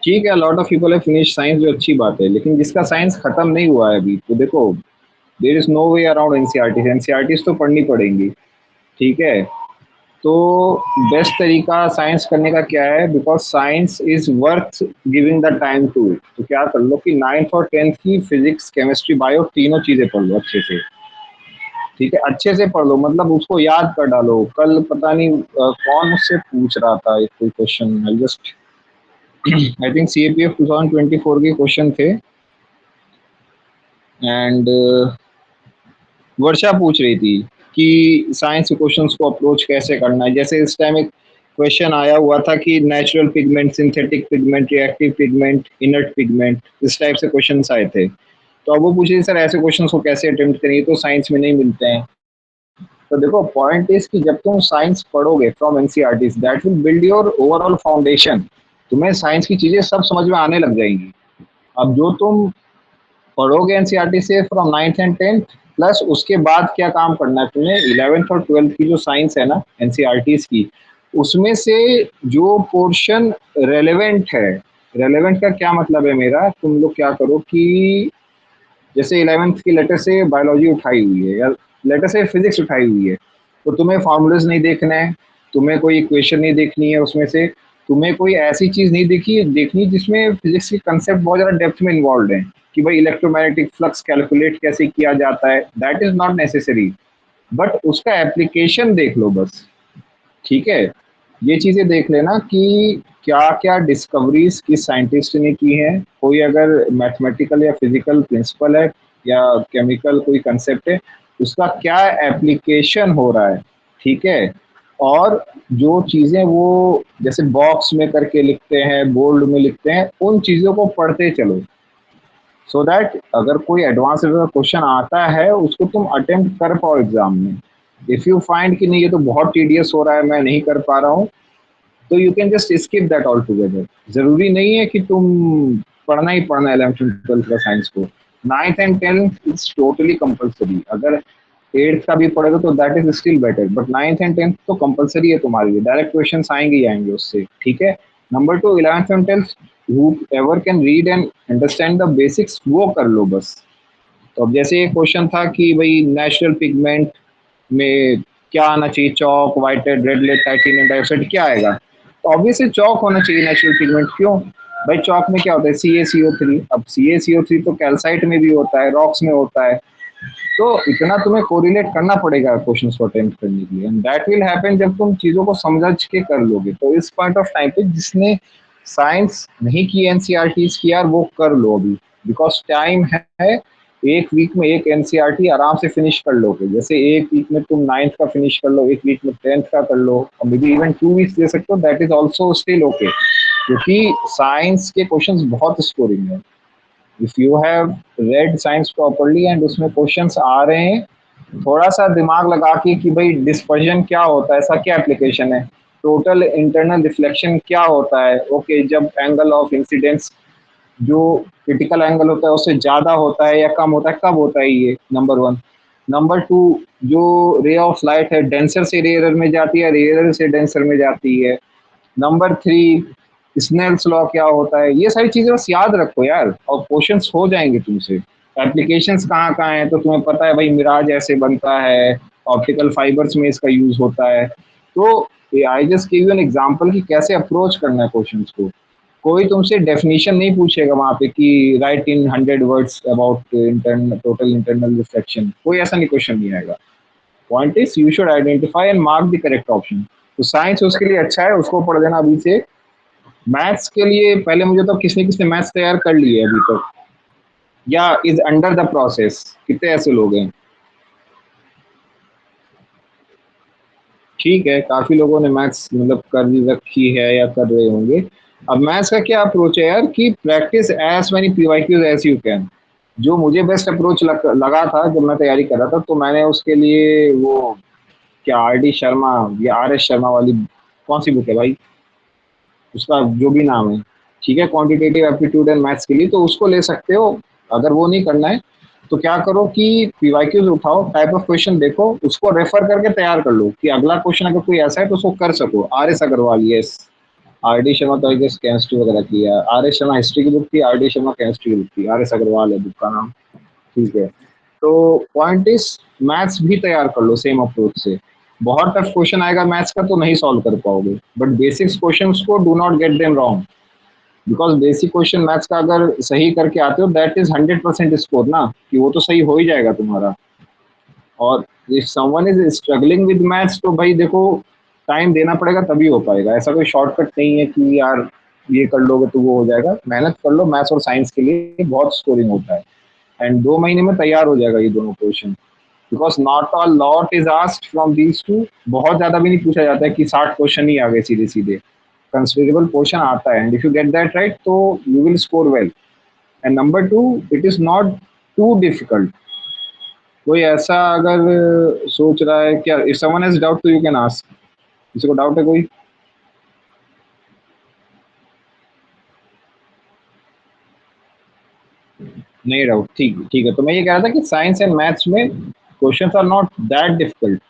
ठीक है, lot of people have finish science, जो अच्छी बात है, लेकिन जिसका साइंस खत्म नहीं हुआ है अभी, तो देखो, there is no way around NCERT, NCERTs तो पढ़नी पड़ेंगी। ठीक है, तो बेस्ट तरीका साइंस करने का क्या है, because science is worth giving the time to it. तो क्या कर लो कि 9th और 10th की फिजिक्स केमिस्ट्री बायो तीनों चीजें पढ़ लो अच्छे से। ठीक है, अच्छे से पढ़ लो, मतलब उसको याद कर डालो। कल पता नहीं कौन मुझसे पूछ रहा था एक कोई question, I just I think CAPF 2024 के क्वेश्चन थे, एंड वर्षा पूछ रही थी कि साइंस के क्वेश्चंस को अप्रोच कैसे करना है। जैसे इस टाइम एक क्वेश्चन आया हुआ था कि natural pigment, synthetic pigment, reactive pigment, inert pigment, इस टाइप से क्वेश्चंस आए थे। तो अब वो पूछे सर ऐसे क्वेश्चंस को कैसे अटेम्प्ट करेंगे, तो साइंस में नहीं मिलते हैं। तो देखो, पॉइंट इज कि जब तुम साइंस पढ़ोगे from NCERT, that will build your overall foundation. तुम्हें साइंस की चीजें सब समझ में आने लग जाएंगी। अब जो तुम पढ़ोगे एनसीईआरटी से from 9th and 10th, plus उसके बाद क्या काम करना है तुम्हें, 11th और 12th की जो साइंस है ना एनसीईआरटी की, उसमें से जो पोर्शन रेलेवेंट है। रेलेवेंट का क्या मतलब है मेरा, तुम लोग क्या करो कि जैसे 11th की लेटर से बायोलॉजी उठाई हुई है, या लेटर से फिजिक्स उठाई हुई है, तो तुम्हें फॉर्मूलाज नहीं देखना है, तुम्हें कोई इक्वेशन नहीं देखनी है उसमें से, तुम्हें कोई ऐसी चीज नहीं देखनी जिसमें फिजिक्स के कंसेप्ट बहुत ज्यादा डेप्थ में इन्वॉल्व है, कि भाई इलेक्ट्रोमैग्नेटिक फ्लक्स कैलकुलेट कैसे किया जाता है, that is not necessary. But उसका एप्लीकेशन देख लो बस। ठीक है, ये चीजें देख लेना कि क्या क्या डिस्कवरीज किस साइंटिस्ट ने की हैं, कोई अगर मैथमेटिकल या फिजिकल प्रिंसिपल है, या केमिकल कोई कंसेप्ट है, उसका क्या एप्लीकेशन हो रहा है। ठीक है, और जो चीजें वो जैसे बॉक्स में करके लिखते हैं, बोल्ड में लिखते हैं, उन चीजों को पढ़ते चलो, सो दैट अगर कोई एडवांस लेवल का क्वेश्चन आता है उसको तुम अटेम्प्ट कर पाओ एग्जाम में। इफ यू फाइंड कि नहीं ये तो बहुत टीडियस हो रहा है, मैं नहीं कर पा रहा हूँ, तो you can just skip that all together. जरूरी नहीं है कि तुम पढ़ना ही पढ़ना है 11th और 12th का साइंस को। 9th and 10th is totally compulsory. अगर 8th का भी पढ़ेगा तो that is still better, but 9th and 10th तो कंपलसरी है तुम्हारे लिए, डायरेक्ट क्वेश्चन आएंगे ही आएंगे उससे। ठीक है, number 2, 11th and 10th who ever can read and understand the basics वो कर लो बस। तो अब जैसे एक क्वेश्चन था कि भाई नेचुरल पिगमेंट में क्या आना चाहिए, चौक, व्हाइटेड, रेड लेड, टाइटेनियम डाइऑक्साइड, क्या आएगा? तो ऑब्वियसली चौक होना चाहिए नेचुरल पिगमेंट। क्यों भाई, चौक में क्या होता है, CaCO3। अब CaCO3 तो कैल्साइट में भी होता है, रॉक्स में होता है। तो इतना तुम्हें कोरिलेट करना पड़ेगा क्वेश्चंस को अटेम्प्ट करने के लिए, एंड दैट विल हैपन जब तुम चीजों को समझ के कर लोगे। तो इस पॉइंट ऑफ टाइम पे जिसने साइंस नहीं की एनसीईआरटीज की, यार वो कर लो अभी, बिकॉज टाइम है। एक वीक में एक एनसीईआरटी आराम से फिनिश कर लोगे। जैसे एक वीक में तुम 9th का फिनिश कर लो, एक वीक में 10th का कर लो, और मे बी इवन 2 वीक्स दे सकते हो, that is also still okay, क्योंकि साइंस के क्वेश्चंस बहुत स्कोरिंग है। If you have read science properly and उसमें क्वेश्चंस आ रहे हैं, थोड़ा सा दिमाग लगा के कि भाई डिस्पर्जन क्या होता है, ऐसा क्या एप्लीकेशन है, टोटल इंटरनल रिफ्लेक्शन क्या होता है, ओके, जब एंगल ऑफ इंसिडेंस जो क्रिटिकल एंगल होता है उससे ज्यादा होता है या कम होता है, कब होता है, ये नंबर 1। नंबर 2, जो रे ऑफ लाइट है डेंसर से रेयर में जाती है, रेयर से डेंसर में जाती है। नंबर 3, स्नेल्स लॉ क्या होता है। ये सारी चीजें बस याद रखो यार, और क्वेश्चंस हो जाएंगे तुमसे। एप्लीकेशंस कहाँ कहाँ है तो तुम्हें पता है, भाई मिराज ऐसे बनता है, ऑप्टिकल फाइबर्स में इसका यूज होता है। तो I just give you an example कि कैसे अप्रोच करना है क्वेश्चंस को। कोई तुमसे डेफिनेशन नहीं पूछेगा वहां पे कि right in 100 words about internal total internal reflection, कोई ऐसा नहीं क्वेश्चन नहीं आएगा। Point is you should identify and mark the correct option. तो साइंस उसके लिए अच्छा है, उसको पढ़ देना अभी से। मैथ्स के लिए पहले मुझे तो किसने किसने मैथ्स तैयार कर लिए अभी तक, या इज अंडर द प्रोसेस, कितने ऐसे लोग हैं? ठीक है, काफी लोगों ने मैथ्स मतलब कर भी रखी है या कर रहे होंगे। अब मैथ्स का क्या अप्रोच है यार, कि practice as many PYQs as you can. जो मुझे बेस्ट अप्रोच लगा था जब मैं तैयारी कर रहा था, तो मैंने उसके लिए वो क्या RD शर्मा या RS शर्मा वाली, कौन सी बुक है भाई, उसका जो भी नाम है, ठीक है, क्वांटिटेटिव एप्टीट्यूड एंड मैथ्स के लिए, तो उसको ले सकते हो। अगर वो नहीं करना है तो क्या करो कि पीवाईक्यूज उठाओ, टाइप ऑफ क्वेश्चन देखो, उसको रेफर करके तैयार कर लो, कि अगला क्वेश्चन अगर कोई ऐसा है तो उसको कर सको। RS Agarwal, yes. R D Sharma तो आई गेस केमिस्ट्री वगैरह की है, आर एस शर्मा हिस्ट्री की बुक थी, आर डी शर्मा केमिस्ट्री की बुक थी, आर एस अग्रवाल है बुक का नाम। ठीक है। तो पॉइंट इज मैथ्स भी तैयार कर लो सेम अप्रोच से। बहुत टफ क्वेश्चन आएगा मैथ्स का तो नहीं सॉल्व कर पाओगे, बट बेसिक्स क्वेश्चंस को do not get them wrong, because basic question maths का अगर सही करके आते हो दैट इज 100% स्कोर ना, कि वो तो सही हो ही जाएगा तुम्हारा। और if someone is struggling with maths तो भाई देखो, टाइम देना पड़ेगा तभी हो पाएगा, ऐसा कोई शॉर्टकट नहीं है कि यार ये कर लोगे तो वो हो जाएगा। मेहनत कर लो, मैथ्स और साइंस के लिए बहुत स्कोरिंग होता है, एंड 2 महीने में तैयार हो जाएगा ये दोनों question, because not a lot is asked from these two. बहुत ज्यादा भी नहीं पूछा जाता है कि 60 क्वेश्चन ही आ गए सीधे सीधे, कंसिडरेबल पोर्शन आता है, and if you get that right तो you will score well. And number two, it is not too difficult. कोई ऐसा अगर सोच रहा है क्या, इफ समवन हैज डाउट तो यू कैन आस्क। किसी को डाउट है कोई? नहीं डाउट, ठीक ठीक है। तो मैं ये कह रहा था कि साइंस एंड मैथ्स में questions are not that difficult.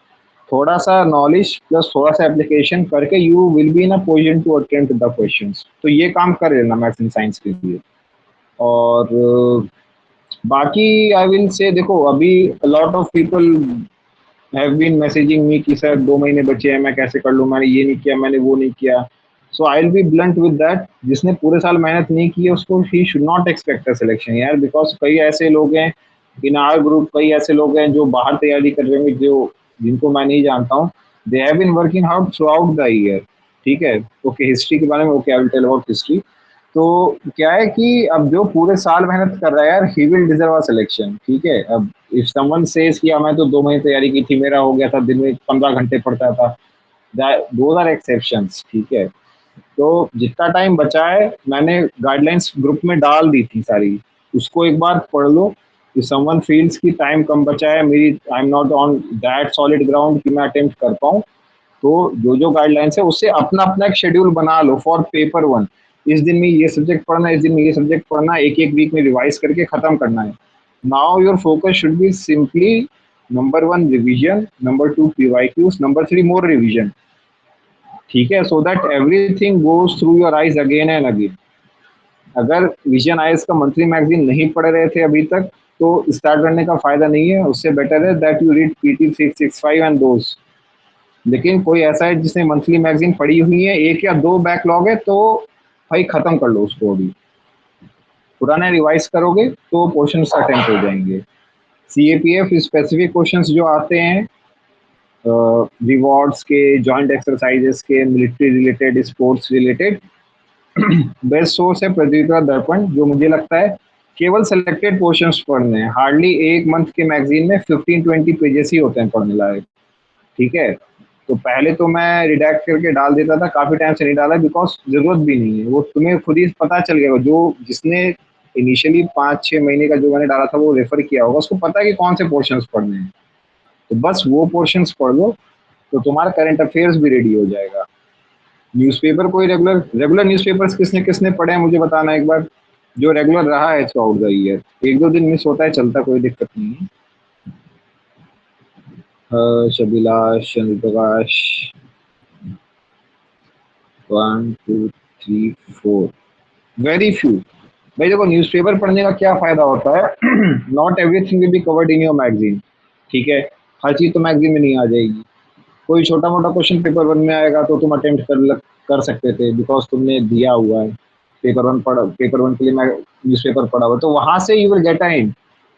थोड़ा सा नॉलेज प्लस थोड़ा सा एप्लीकेशन करके you will be in a position to attempt the questions, तो ये काम कर लेना मैथ्स एंड साइंस के लिए। और बाकी आई विल से देखो, अभी lot of people have been messaging me कि सर 2 महीने बचे हैं, मैं कैसे कर लूँ, मैंने ये नहीं किया, मैंने वो नहीं किया। So I will be blunt with that, जिसने पूरे साल मेहनत नहीं की है उसको ही should not expect a selection यार, बिकॉज कई ऐसे लोग हैं इन आवर ग्रुप, कई ऐसे लोग हैं जो बाहर तैयारी कर रहे हैं, जो जिनको मैं नहीं जानता हूँ, they have been working hard throughout the year. ठीक है। ओके, हिस्ट्री के बारे में, okay I will tell about history. तो क्या है कि अब जो पूरे साल मेहनत कर रहा है यार, he will deserve a selection. ठीक है। अब इफ समवन सेज कि मैं तो 2 महीने तैयारी की थी, मेरा हो गया था, दिन में 15 घंटे पढ़ता था, दोज आर एक्सेप्शंस। ठीक है। तो जितना टाइम बचा है मैंने गाइडलाइंस ग्रुप में डाल दी थी सारी, उसको एक बार पढ़ लो। if someone feels कि टाइम कम बचा है, मेरी I am not on that solid ground कि मैं अटेम्प्ट कर पाऊँ, तो जो जो गाइडलाइंस है उससे अपना अपना एक शेड्यूल बना लो फॉर पेपर वन। इस दिन में ये सब्जेक्ट पढ़ना है, इस दिन में ये सब्जेक्ट पढ़ना है, एक एक वीक में रिवाइज करके खत्म करना है। Now your focus should be simply number one revision, number two PYQs, number three more revision. ठीक है, so that everything goes through your eyes again and again. अगर विजन आइज का मंथली मैगजीन नहीं पढ़ रहे थे अभी तक तो स्टार्ट करने का फायदा नहीं है, उससे बेटर है that you read PT 665 and दोस्त। लेकिन कोई ऐसा है जिसने मंथली मैगजीन पढ़ी हुई है, एक या दो बैकलॉग है, तो भाई खत्म कर लो उसको अभी। पुराना रिवाइज करोगे तो क्वेश्चन अटेम्प्ट हो जाएंगे। सीएपीएफ स्पेसिफिक क्वेश्चंस जो आते हैं, रिवॉर्ड्स के, जॉइंट एक्सरसाइजेस के, military related, sports related, best source है प्रतियोगिता दर्पण, जो मुझे लगता है केवल सिलेक्टेड क्वेश्चंस पढ़ने हैं। हार्डली एक मंथ के मैगजीन में 15-20 पेजेस ही होते हैं पढ़ने लायक। ठीक है। तो पहले तो मैं रिडैक्ट करके डाल देता था, काफी टाइम से नहीं डाला बिकॉज जरूरत भी नहीं है, वो तुम्हें खुद ही पता चल गया, जो जिसने इनिशियली 5-6 महीने का जो मैंने डाला था वो रेफर किया होगा, उसको पता है कि कौन से पोर्शंस पढ़ने हैं। तो बस वो पोर्शंस पढ़ लो, तो तुम्हारा करंट अफेयर्स भी रेडी हो जाएगा। न्यूज़पेपर कोई रेगुलर रेगुलर न्यूज़पेपर्स किसने किसने पढ़े हैं मुझे बताना एक बार, जो रेगुलर रहा है थ्रू आउट द ईयर। एक दो दिन मिस होता है, चलता, कोई दिक्कत नहीं है। शबिलाश, चंद्र प्रकाश, 1 2 3 4, वेरी फ्यू। भाई देखो, न्यूज़पेपर पढ़ने का क्या फायदा होता है, not everything will be covered in your magazine. ठीक है। हर चीज तो मैगजीन में नहीं आ जाएगी। कोई छोटा मोटा क्वेश्चन पेपर वन में आएगा तो तुम अटेम्प्ट कर सकते थे, बिकॉज तुमने दिया हुआ है। पेपर वन के लिए मैं न्यूज़पेपर पढ़ा हुआ, तो वहां से you will get a hint.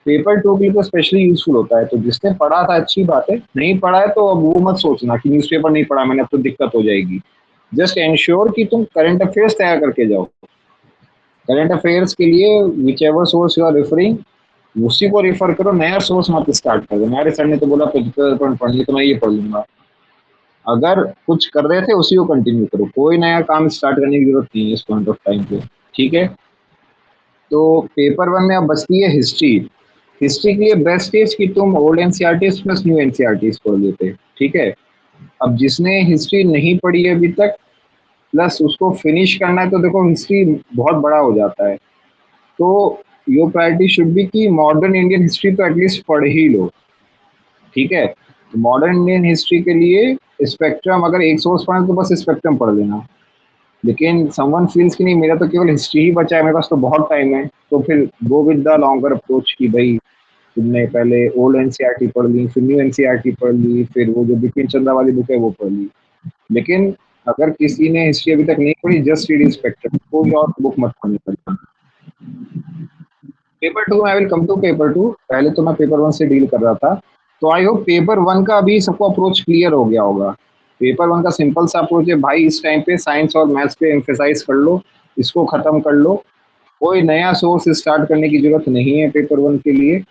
Paper two के लिए तो स्पेशली यूजफुल होता है, तो जिसने पढ़ा था अच्छी बात है, नहीं पढ़ा है तो अब वो मत सोचना कि न्यूज़पेपर नहीं पढ़ा मैंने, अब तो दिक्कत हो जाएगी। जस्ट इंश्योर कि तुम करंट अफेयर्स तैयार करके जाओ। करंट अफेयर्स के लिए whichever source you are referring, उसी को रेफर करो, नया सोर्स मत स्टार्ट करो। मेरे सर ने तो बोला 75 पढ़ लिया तो मैं ये पढ़ लूंगा। अगर कुछ कर रहे थे उसी को कंटिन्यू करो, कोई नया काम स्टार्ट करने की जरूरत नहीं है इस पॉइंट ऑफ टाइम पे। ठीक है। तो पेपर वन में अब बचती है हिस्ट्री। हिस्ट्री के लिए बेस्ट इज कि तुम old NCERT plus new NCERT पढ़ लेते। ठीक है। अब जिसने हिस्ट्री नहीं पढ़ी है अभी तक, प्लस उसको फिनिश करना है, तो देखो हिस्ट्री बहुत बड़ा हो जाता है। तो योर प्रायोरिटी शुड बी कि मॉडर्न इंडियन हिस्ट्री तो एटलीस्ट पढ़ ही लो। ठीक है। तो मॉडर्न इंडियन हिस्ट्री के लिए स्पेक्ट्रम, अगर एक सोर्स पढ़ना तो बस स्पेक्ट्रम पढ़ लेना। लेकिन समवन फील्स कि नहीं मेरा तो केवल हिस्ट्री ही बचा है, मेरे पास तो बहुत टाइम है, तो फिर go with the longer approach कि भाई तुमने पहले ओल्ड एनसीईआरटी पढ़ ली, फिर न्यू एनसीईआरटी पढ़ ली, फिर वो जो बिपिन चंद्रा वाली बुक है वो पढ़ ली। लेकिन अगर किसी ने हिस्ट्री अभी तक नहीं पढ़ी, जस्ट रीड इंस्पेक्टर, कोई और बुक मत पढ़नी पड़ती। Paper two, I will come to paper two, पहले तो मैं पेपर वन से डील कर रहा था। तो आई होप पेपर वन का अभी सबको अप्रोच क्लियर हो गया होगा। पेपर वन का सिंपल सा अप्रोच है भाई, इस टाइम पे साइंस और मैथ्स पे एम्फेसाइज कर लो, इसको खत्म कर लो। कोई नया सोर्स स्टार्ट करने की जरूरत नहीं है पेपर वन के लिए।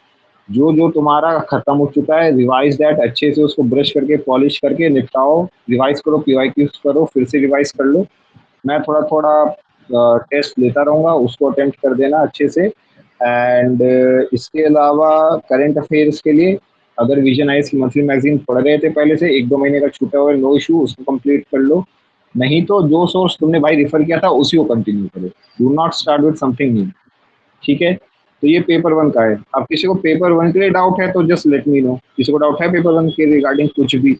जो जो तुम्हारा खत्म हो चुका है, रिवाइज दैट, अच्छे से उसको ब्रश करके पॉलिश करके निपटाओ। रिवाइज करो, पीवाईक्यूज करो, फिर से रिवाइज कर लो। मैं थोड़ा थोड़ा टेस्ट लेता रहूँगा, उसको अटेम्प्ट कर देना अच्छे से। एंड इसके अलावा करंट अफेयर्स के लिए अगर विजन आइज की मंथली मैगजीन पढ़ रहे थे पहले से, एक दो महीने का छूटा हुआ है, नो इशू, उसको कंप्लीट कर लो। नहीं तो जो सोर्स तुमने भाई रिफर किया था उसी को कंटिन्यू करो, do not start with something new. ठीक है, तो ये पेपर वन का है। अब किसी को पेपर वन के लिए डाउट है तो जस्ट लेट मी नो, किसी को डाउट है पेपर वन के रिगार्डिंग कुछ भी?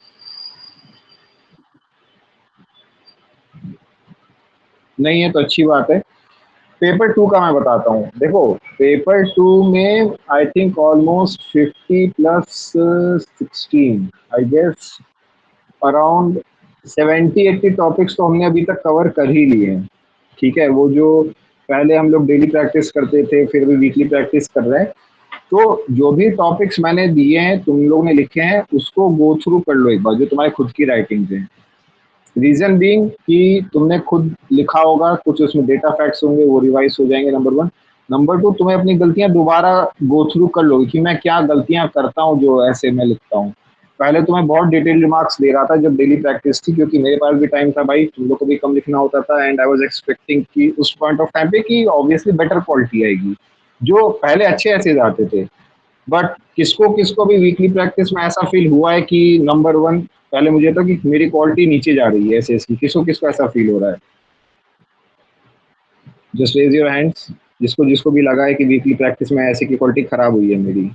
नहीं है तो अच्छी बात है। पेपर टू का मैं बताता हूँ, देखो पेपर टू में I think almost 50 + 16, I guess around 70-80 topics तो हमने अभी तक कवर कर ही लिए हैं। ठीक है, वो जो पहले हम लोग डेली प्रैक्टिस करते थे, फिर भी वीकली प्रैक्टिस कर रहे हैं। तो जो भी टॉपिक्स मैंने दिए हैं, तुम लोग ने लिखे हैं, उसको गो थ्रू कर लो एक बार, जो तुम्हारी खुद की राइटिंग है। रीजन बीइंग कि तुमने खुद लिखा होगा, कुछ उसमें डेटा फैक्ट्स होंगे, वो रिवाइज हो जाएंगे, नंबर वन। नंबर टू, तुम्हें अपनी गलतियां दोबारा गो थ्रू कर लो कि मैं क्या गलतियां करता हूँ जो ऐसे मैं लिखता हूँ। पहले तो मैं बहुत डिटेल रिमार्क्स दे रहा था जब डेली प्रैक्टिस थी, क्योंकि मेरे पास भी टाइम था भाई, तुम लोग को भी कम लिखना होता था, एंड आई वाज एक्सपेक्टिंग कि उस पॉइंट ऑफ टाइम पे कि ऑब्वियसली बेटर क्वालिटी आएगी। जो पहले अच्छे ऐसे आते थे, बट किसको किसको भी वीकली प्रैक्टिस में ऐसा फील हुआ है कि नंबर वन, पहले मुझे था कि मेरी क्वालिटी नीचे जा रही है ऐसे इसकी, किसको किसको ऐसा फील हो रहा है? जस्ट रेज योर हैंड्स, जिसको जिसको भी लगा है कि वीकली प्रैक्टिस में ऐसे की क्वालिटी खराब हुई है मेरी।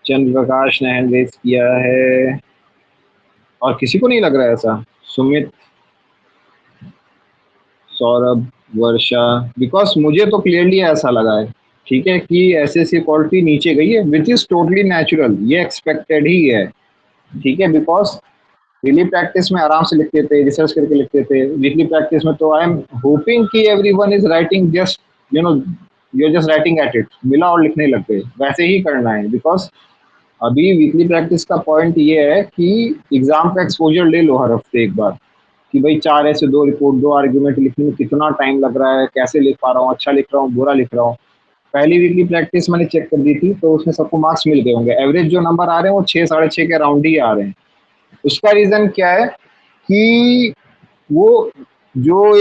चंद्र प्रकाश ने हैंड रेज किया है। और किसी को नहीं लग रहा है ऐसा? सुमित, सौरभ, वर्षा, बिकॉज मुझे तो क्लियरली ऐसा लगा है, ठीक है, कि ऐसे ऐसी क्वालिटी नीचे गई है, विच इज टोटली नेचुरल, ये एक्सपेक्टेड ही है। ठीक है, बिकॉज डेली प्रैक्टिस में आराम से लिखते थे, रिसर्च करके लिखते थे, वीकली प्रैक्टिस में तो आई एम होपिंग कि everyone is writing just, you know, you are just writing at it, मिला और लिखने लग गए, वैसे ही करना है। बिकॉज अभी वीकली प्रैक्टिस का पॉइंट ये है कि एग्जाम का एक्सपोजर ले लो हर हफ्ते एक बार, कि भाई चार ऐसे दो रिपोर्ट, दो आर्ग्यूमेंट लिखने में कितना टाइम लग रहा है, कैसे लिख पा रहा हूँ, अच्छा लिख रहा हूँ, बुरा लिख रहा हूँ। पहली वीकली प्रैक्टिस मैंने चेक कर दी थी, तो उसमें सबको मार्क्स मिल गए होंगे, एवरेज जो नंबर आ रहे हैं वो 6 साढ़े 6 के अराउंड ही आ रहे हैं। उसका रीजन क्या है कि वो जो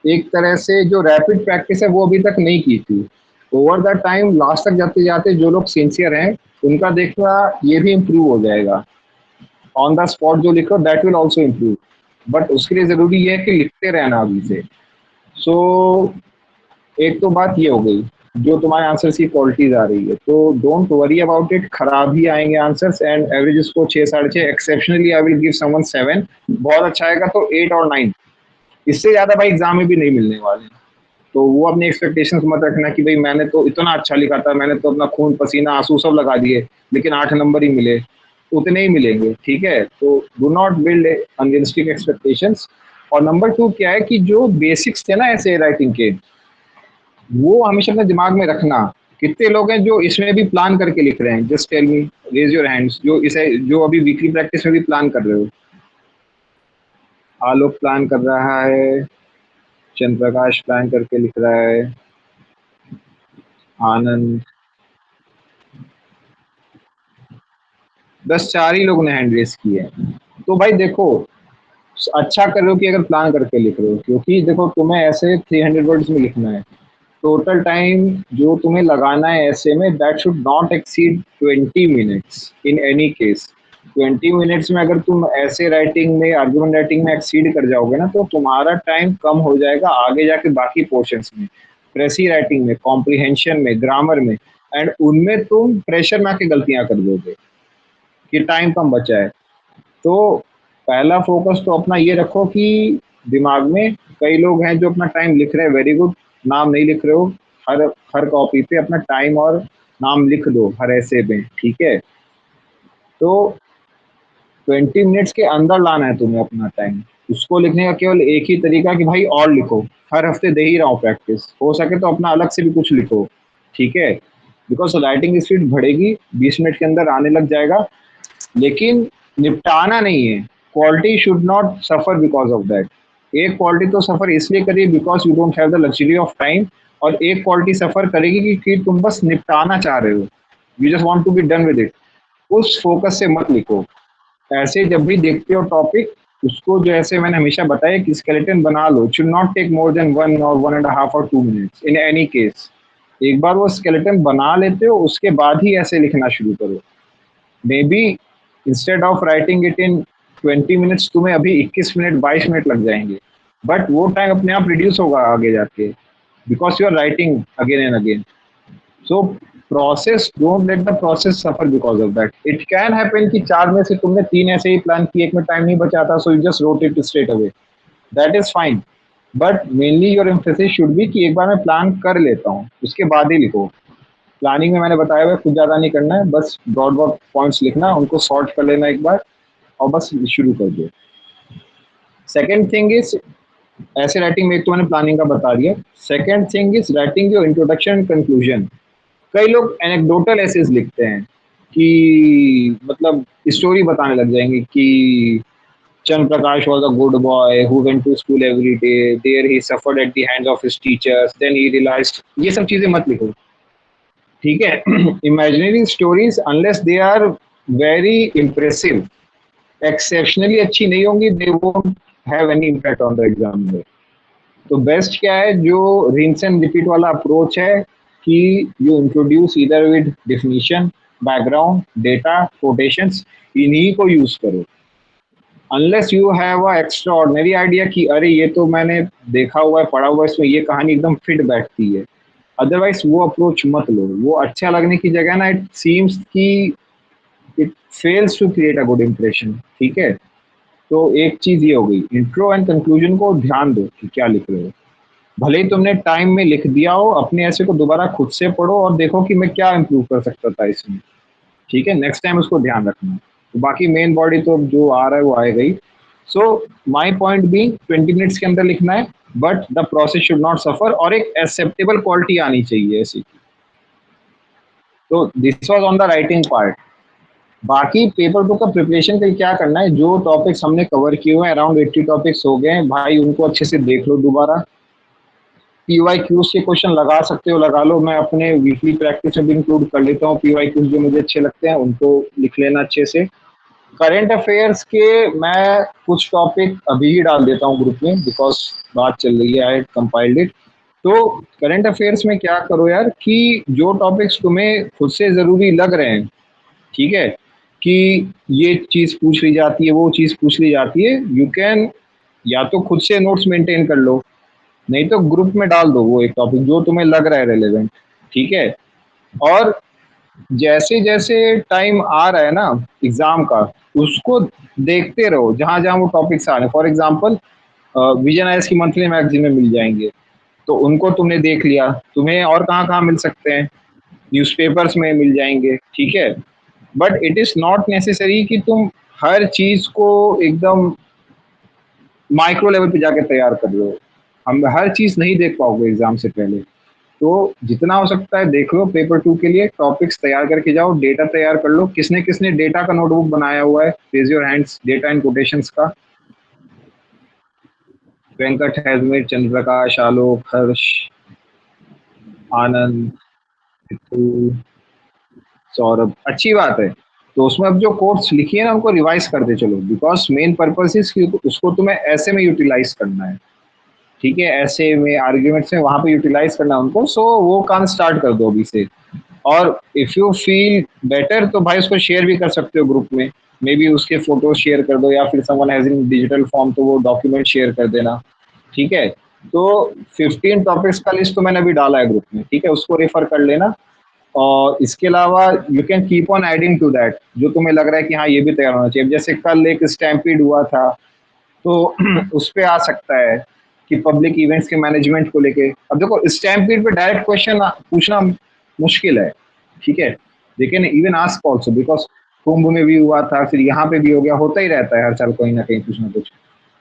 एक तरह से जो रैपिड प्रैक्टिस है वो अभी तक नहीं की थी। ओवर द टाइम लास्ट तक जाते जाते जो लोग सिंसियर हैं, उनका देखना ये भी इम्प्रूव हो जाएगा। ऑन द स्पॉट जो लिखो that will also improve, but उसके लिए जरूरी ये है कि लिखते रहना अभी से। सो एक तो बात ये हो गई, जो तुम्हारे आंसर्स की क्वालिटीज आ रही है, तो डोंट वरी अबाउट इट, खराब ही आएंगे आंसर्स, एंड एवरेज को 6 साढ़े 6, exceptionally I will give someone 7, बहुत अच्छा आएगा तो 8 और 9, इससे ज्यादा भाई एग्जाम में भी नहीं मिलने वाले। तो वो अपनी एक्सपेक्टेशंस मत रखना कि भाई मैंने तो इतना अच्छा लिखा था, मैंने तो अपना खून पसीना आंसू सब लगा दिए, लेकिन 8 नंबर ही मिले, उतने ही मिलेंगे। ठीक है, तो do not build unrealistic expectations. और नंबर टू क्या है कि जो बेसिक्स थे ना ऐसे राइटिंग के, वो हमेशा अपने दिमाग में रखना। कितने लोग हैं जो इसमें भी प्लान करके लिख रहे हैं? Just tell me, raise your hands, जो इसे जो अभी वीकली प्रैक्टिस में भी प्लान कर रहे हो। आलोक प्लान कर रहा है, चंद्र प्रकाश प्लान करके लिख रहा है, आनंद, बस 4 ही लोगों ने हैंड रेस की है। तो भाई देखो, अच्छा कर रहे हो कि अगर प्लान करके लिख रहे हो, क्योंकि देखो तुम्हें ऐसे 300 वर्ड्स में लिखना है। टोटल टाइम जो तुम्हें लगाना है ऐसे में, that should not exceed 20 minutes in any case. 20 minutes में अगर तुम ऐसे राइटिंग में, आर्गुमेंट राइटिंग में एक्सीड कर जाओगे ना, तो तुम्हारा टाइम कम हो जाएगा आगे जाके बाकी पोर्शंस में, प्रेसी राइटिंग में, कॉम्प्रिहेंशन में, ग्रामर में, एंड उनमें तुम प्रेशर में आके गलतियां कर दोगे कि टाइम कम बचा है। तो पहला फोकस तो अपना ये रखो कि दिमाग में, कई लोग हैं जो अपना टाइम लिख रहे हैं, वेरी गुड, नाम नहीं लिख रहे हो, हर हर कॉपी पे अपना टाइम और नाम लिख दो हर ऐसे में, ठीक है। तो 20 मिनट्स के अंदर लाना है तुम्हें अपना टाइम। उसको लिखने का केवल एक ही तरीका कि भाई और लिखो, हर हफ्ते दे ही रहा हूँ प्रैक्टिस, हो सके तो अपना अलग से भी कुछ लिखो, ठीक है। बिकॉज राइटिंग स्पीड बढ़ेगी, 20 मिनट के अंदर आने लग जाएगा, लेकिन निपटाना नहीं है। Quality should not suffer because of that. एक क्वालिटी तो सफर इसलिए करिए because you don't have the luxury of time, और एक क्वालिटी सफर करेगी कि तुम बस निपटाना चाह रहे हो, you just want to be done with it. उस फोकस से मत लिखो। ऐसे जब भी देखते हो टॉपिक, उसको जो ऐसे मैंने हमेशा बताया कि स्केलेटन बना लो, it should not take more than 1 और 1.5 और 2 मिनट्स इन एनी केस। एक बार वो स्केलेटन बना लेते हो, उसके बाद ही ऐसे लिखना शुरू करो। May be instead of writing it in 20 minutes, तुम्हें अभी 21 मिनट 22 मिनट लग जाएंगे, बट वो टाइम अपने आप रिड्यूस होगा आगे जाके, because you are writing again and again. So process, don't let the process suffer because of that. It can happen कि चार में से तुमने तीन ऐसे ही प्लान किए, एक में टाइम नहीं बचा था, so you just wrote it straight away, that is fine. But mainly your emphasis should be कि एक बार मैं प्लान कर लेता हूँ, उसके बाद ही लिखो। प्लानिंग में मैंने बताया हुआ है, कुछ ज़्यादा नहीं करना है, बस ब्रॉड ब्रॉड पॉइंट्स लिखना, उनको सॉर्ट कर लेना एक बार, और बस शुरू कर दो। सेकेंड थिंग इज, ऐसे राइटिंग में एक तो मैंने प्लानिंग का बता दिया। Second thing is writing your introduction and conclusion. कई लोग एनेक्डोटल एसेज लिखते हैं कि मतलब स्टोरी बताने लग जाएंगे कि चंद्र प्रकाश was a good boy who went to school every day. There he suffered at the hands of his teachers. Then he realized, ये सब चीजें मत लिखो, ठीक है। Imaginary stories unless they are very impressive, exceptionally अच्छी नहीं होंगी, they won't have any impact on the exam में। तो बेस्ट क्या है, जो रिंस एंड रिपीट वाला अप्रोच है कि you introduce either with definition, background, data, quotations, इन्हीं को यूज करो। Unless you have a extraordinary idea कि अरे ये तो मैंने देखा हुआ है, पढ़ा हुआ है, इसमें ये कहानी एकदम फिट बैठती है, अदरवाइज वो अप्रोच मत लो। वो अच्छा लगने की जगह ना, इट सीम्स कि it fails to create a good impression, ठीक है। तो एक चीज ये हो गई, इंट्रो एंड कंक्लूजन को ध्यान दो कि क्या लिख रहे हो। भले ही तुमने टाइम में लिख दिया हो, अपने ऐसे को दोबारा खुद से पढ़ो और देखो कि मैं क्या इम्प्रूव कर सकता था इसमें, ठीक है। नेक्स्ट टाइम उसको ध्यान रखना। तो बाकी मेन बॉडी तो जो आ रहा है वो आएगा ही। सो माई पॉइंट बी, 20 मिनट्स के अंदर लिखना है, but the process should not suffer, और एक एक्सेप्टेबल क्वालिटी आनी चाहिए ऐसी। तो this was on the writing part. बाकी पेपर टू का प्रिपरेशन के लिए क्या करना है, जो टॉपिक्स हमने कवर किए हुए हैं, अराउंड 80 टॉपिक्स हो गए हैं भाई, उनको अच्छे से देख लो दोबारा। पीवाई क्यूज के क्वेश्चन लगा सकते हो, लगा लो, मैं अपने वीकली प्रैक्टिस में भी इंक्लूड कर लेता हूँ पीवाई क्यूज जो मुझे अच्छे लगते हैं, उनको लिख लेना अच्छे से। करंट अफेयर्स के मैं कुछ टॉपिक अभी ही डाल देता हूँ ग्रुप में, बिकॉज बात चल रही है, आई कंपाइल्ड इट। तो करंट अफेयर्स में क्या करो यार, कि जो टॉपिक्स तुम्हें खुद से ज़रूरी लग रहे हैं, ठीक है, कि ये चीज़ पूछ ली जाती है, वो चीज़ पूछ ली जाती है, यू कैन या तो खुद से नोट्स मेंटेन कर लो, नहीं तो ग्रुप में डाल दो वो एक टॉपिक जो तुम्हें लग रहा है रेलेवेंट, ठीक है। और जैसे जैसे टाइम आ रहा है ना एग्जाम का, उसको देखते रहो जहां जहां वो टॉपिक्स आ रहे हैं। फॉर एग्जाम्पल विजन आईएएस की मंथली मैगजीन में मिल जाएंगे, तो उनको तुमने देख लिया, तुम्हें और कहाँ कहाँ मिल सकते हैं, न्यूज़पेपर्स में मिल जाएंगे, ठीक है। But it is not necessary कि तुम हर चीज को एकदम माइक्रो लेवल पे जाके तैयार कर रहे हो। हम हर चीज नहीं देख पाओगे एग्जाम से पहले। तो जितना हो सकता है देख लो, पेपर टू के लिए टॉपिक्स तैयार करके जाओ, डेटा तैयार कर लो। किसने किसने डेटा का नोटबुक बनाया हुआ है, raise your hands, data and quotations का। वेंकट हैजमेट, चंद्रप्रकाश, आलोक, हर्ष, आनंद, ऋतु, सौरभ, अच्छी बात है। तो उसमें अब जो कोर्स लिखी है ना, उनको रिवाइज करते चलो, बिकॉज मेन पर्पज इज कि उसको तुम्हें ऐसे में यूटिलाइज करना है, ठीक है। ऐसे में आर्ग्यूमेंट्स में वहां पे यूटिलाइज करना है उनको, सो वो काम स्टार्ट कर दो अभी से। और इफ यू फील बेटर तो भाई उसको शेयर भी कर सकते हो ग्रुप में, मे बी उसके फोटो शेयर कर दो, या फिर someone has in digital form तो वो डॉक्यूमेंट शेयर कर देना, ठीक है। तो 15 टॉपिक्स का लिस्ट तो मैंने अभी डाला है ग्रुप में, ठीक है, उसको रेफर कर लेना। और इसके अलावा you can keep on adding to that, जो तुम्हें लग रहा है कि हाँ ये भी तैयार होना चाहिए। जैसे कल एक स्टैम्पीड हुआ था, तो उस पे आ सकता है कि पब्लिक इवेंट्स के मैनेजमेंट को लेके। अब देखो स्टैम्पीड पे डायरेक्ट क्वेश्चन पूछना मुश्किल है, ठीक है, लेकिन इवन आस्क ऑल्सो, बिकॉज कुंभ में भी हुआ था, फिर यहाँ पे भी हो गया, होता ही रहता है हर साल कहीं ना कहीं कुछ ना कुछ,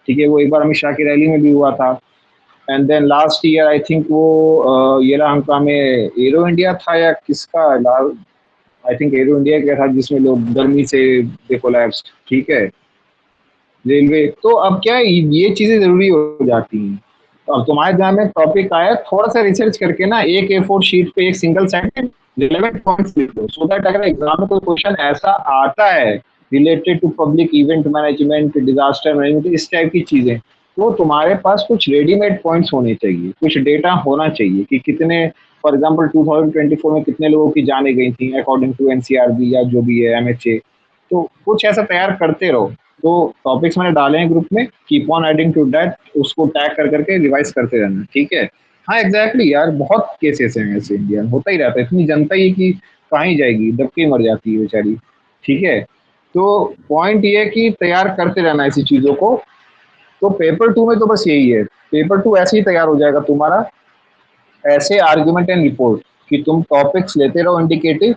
ठीक है। वो एक बार अमित शाह की रैली में भी हुआ था। And then last year I think वो येलहंका में एरो इंडिया था या किसका लाल, आई थिंक एरो इंडिया का था, जिसमें लोग गर्मी से दे कोलैप्स्ड, ठीक है, रेलवे। तो अब क्या है, ये चीजें जरूरी हो जाती हैं। तो अब तुम्हारे ध्यान में टॉपिक आया, थोड़ा सा रिसर्च करके ना एक A4 शीट पे एक सिंगल सेंटेंस रिलेवेंट पॉइंट्स लिख दो, सो दैट अगर एग्जाम में कोई क्वेश्चन ऐसा आता है related to public event management, disaster management, इस टाइप की चीजें, तो तुम्हारे पास कुछ रेडीमेड पॉइंट्स होने चाहिए, कुछ डेटा होना चाहिए कि कितने, फॉर एग्जाम्पल 2024 में कितने लोगों की जाने गई थी अकॉर्डिंग टू NCRB या जो भी है MHA। तो कुछ ऐसा तैयार करते रहो। तो टॉपिक्स मैंने डाले हैं ग्रुप में, keep on adding to that, उसको टैग कर करके रिवाइज करते रहना, ठीक है। हाँ एग्जैक्टली यार, बहुत केसेस हैं ऐसे इंडिया में, होता ही रहता है, इतनी जनता ही कि कहाँ ही जाएगी, दबके ही मर जाती है बेचारी, ठीक है। तो पॉइंट ये है कि तैयार करते रहना ऐसी चीजों को। तो पेपर 2 में तो बस यही है, पेपर 2 ऐसे ही तैयार हो जाएगा तुम्हारा, ऐसे आर्ग्यूमेंट एंड रिपोर्ट, कि तुम टॉपिक्स लेते रहो indicative,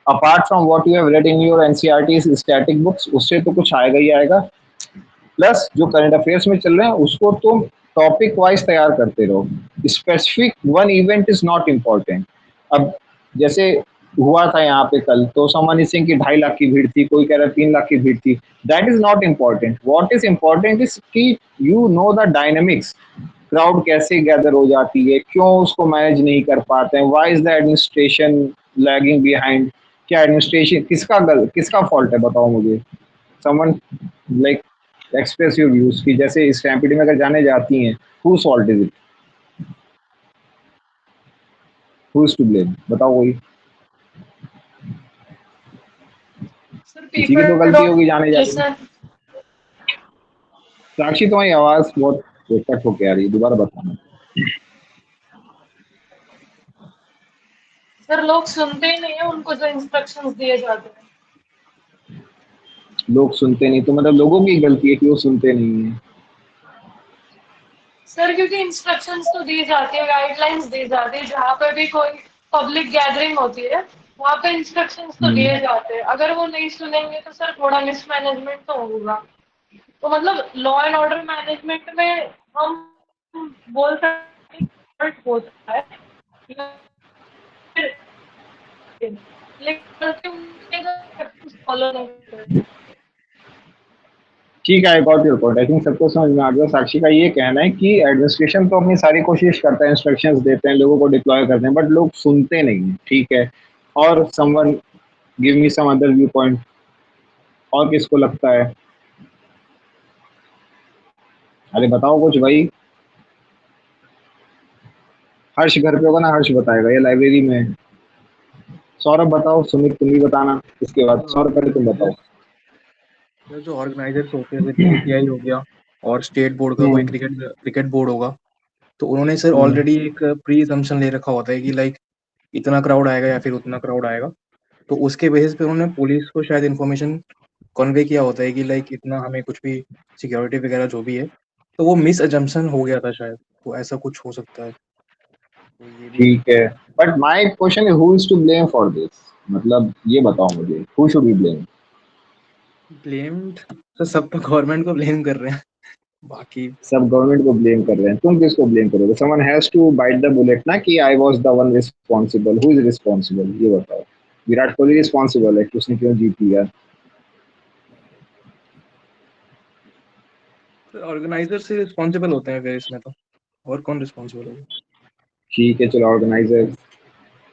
apart from what you have read in your NCERT static books, उससे तो कुछ आएगा ही आएगा, प्लस जो करंट अफेयर्स में चल रहे हैं उसको तुम टॉपिक वाइज तैयार करते रहो। Specific one event is not important. अब जैसे हुआ था यहाँ पे कल, तो समन सिंह की 2.5 लाख की भीड़ थी, कोई कह रहा है 3 लाख की भीड़ थी, that is not important. What is important is कि you know the dynamics, crowd कैसे गैदर हो जाती है, क्यों उसको मैनेज नहीं कर पाते हैं, why is the administration lagging behind, क्या एडमिनिस्ट्रेशन, किसका फॉल्ट है बताओ मुझे। Someone like express your views, कि जैसे स्टैम्पिड में अगर जाने जाती हैं, who fault is it, who is to blame, बताओ वही, सर किसी की तो पीपल गलती डोंट होगी जाने जाने में। लिसन। साक्षी तुम्हारी आवाज बहुत कट होके आ रही है, दोबारा बताना। सर लोग सुनते ही नहीं है उनको जो इंस्ट्रक्शंस दिए जाते हैं। लोग सुनते नहीं तो मतलब लोगों की गलती है कि वो सुनते नहीं है। सर क्योंकि इंस्ट्रक्शंस तो दी जाती है, गाइडलाइंस दी जाती है, जहाँ पे भी कोई पब्लिक गैदरिंग होती है वहाँ पे इंस्ट्रक्शंस तो हम्म, दिए जाते हैं। अगर वो नहीं सुनेंगे तो सर थोड़ा मिसमैनेजमेंट तो होगा। तो मतलब लॉ एंड ऑर्डर मैनेजमेंट में हम बोल सकते हैं कि होता है, लेकिन गलती उनकी है जो फॉलो नहीं करते। ठीक है, I got your point, I think सबको समझ में आ गया। साक्षी का ये कहना है कि एडमिनिस्ट्रेशन तो अपनी सारी कोशिश करता है, इंस्ट्रक्शंस देते हैं, लोगों को डिप्लॉय करते हैं, बट लोग सुनते नहीं हैं, ठीक है। और someone give me some other viewpoint, और किसको लगता है, अरे बताओ कुछ भाई। हर्ष घर पे होगा ना, हर्ष बताएगा, ये लाइब्रेरी में है। सौरभ बताओ, सुमित तुम भी बताना, इसके बाद सौरभ पहले तुम बताओ। ऑर्गेनाइजर्स जो ऑर्गेनाइजर्स होते हैं, जैसे बीसीसीआई हो गया और स्टेट बोर्ड का कोई हम्म, क्रिकेट क्रिकेट बोर्ड होगा, तो उन्होंने सर हम्म, ऑलरेडी एक प्री असम्पशन ले रखा होता है कि लाइक इतना क्राउड आएगा या फिर उतना क्राउड आएगा। तो उसके बेसिस पे उन्होंने पुलिस को शायद इन्फॉर्मेशन कन्वे किया होता है कि लाइक इतना हमें कुछ भी सिक्योरिटी वगैरह जो भी है, तो वो मिस अजम्पशन हो गया था शायद, तो ऐसा कुछ हो सकता है, तो ये भी ठीक है। एक but my question is who is to blame for this, मतलब ये बताओ मुझे, who should be blame. Blamed. तो सब तो गवर्नमेंट को ब्लेम कर रहे हैं, बाकी सब गवर्नमेंट को ब्लेम कर रहे हैं, तुम किसको ब्लेम करोगे? Someone has to bite the bullet ना, कि I was the one responsible, who is responsible, ये बताओ। विराट कोहली रिस्पांसिबल है कि उसने क्यों जीत लिया? ऑर्गेनाइजर से रिस्पॉन्सिबल होते हैं फिर इसमें तो, और कौन रिस्पॉन्सिबल होगा। ठीक है चलो, ऑर्गेनाइजर।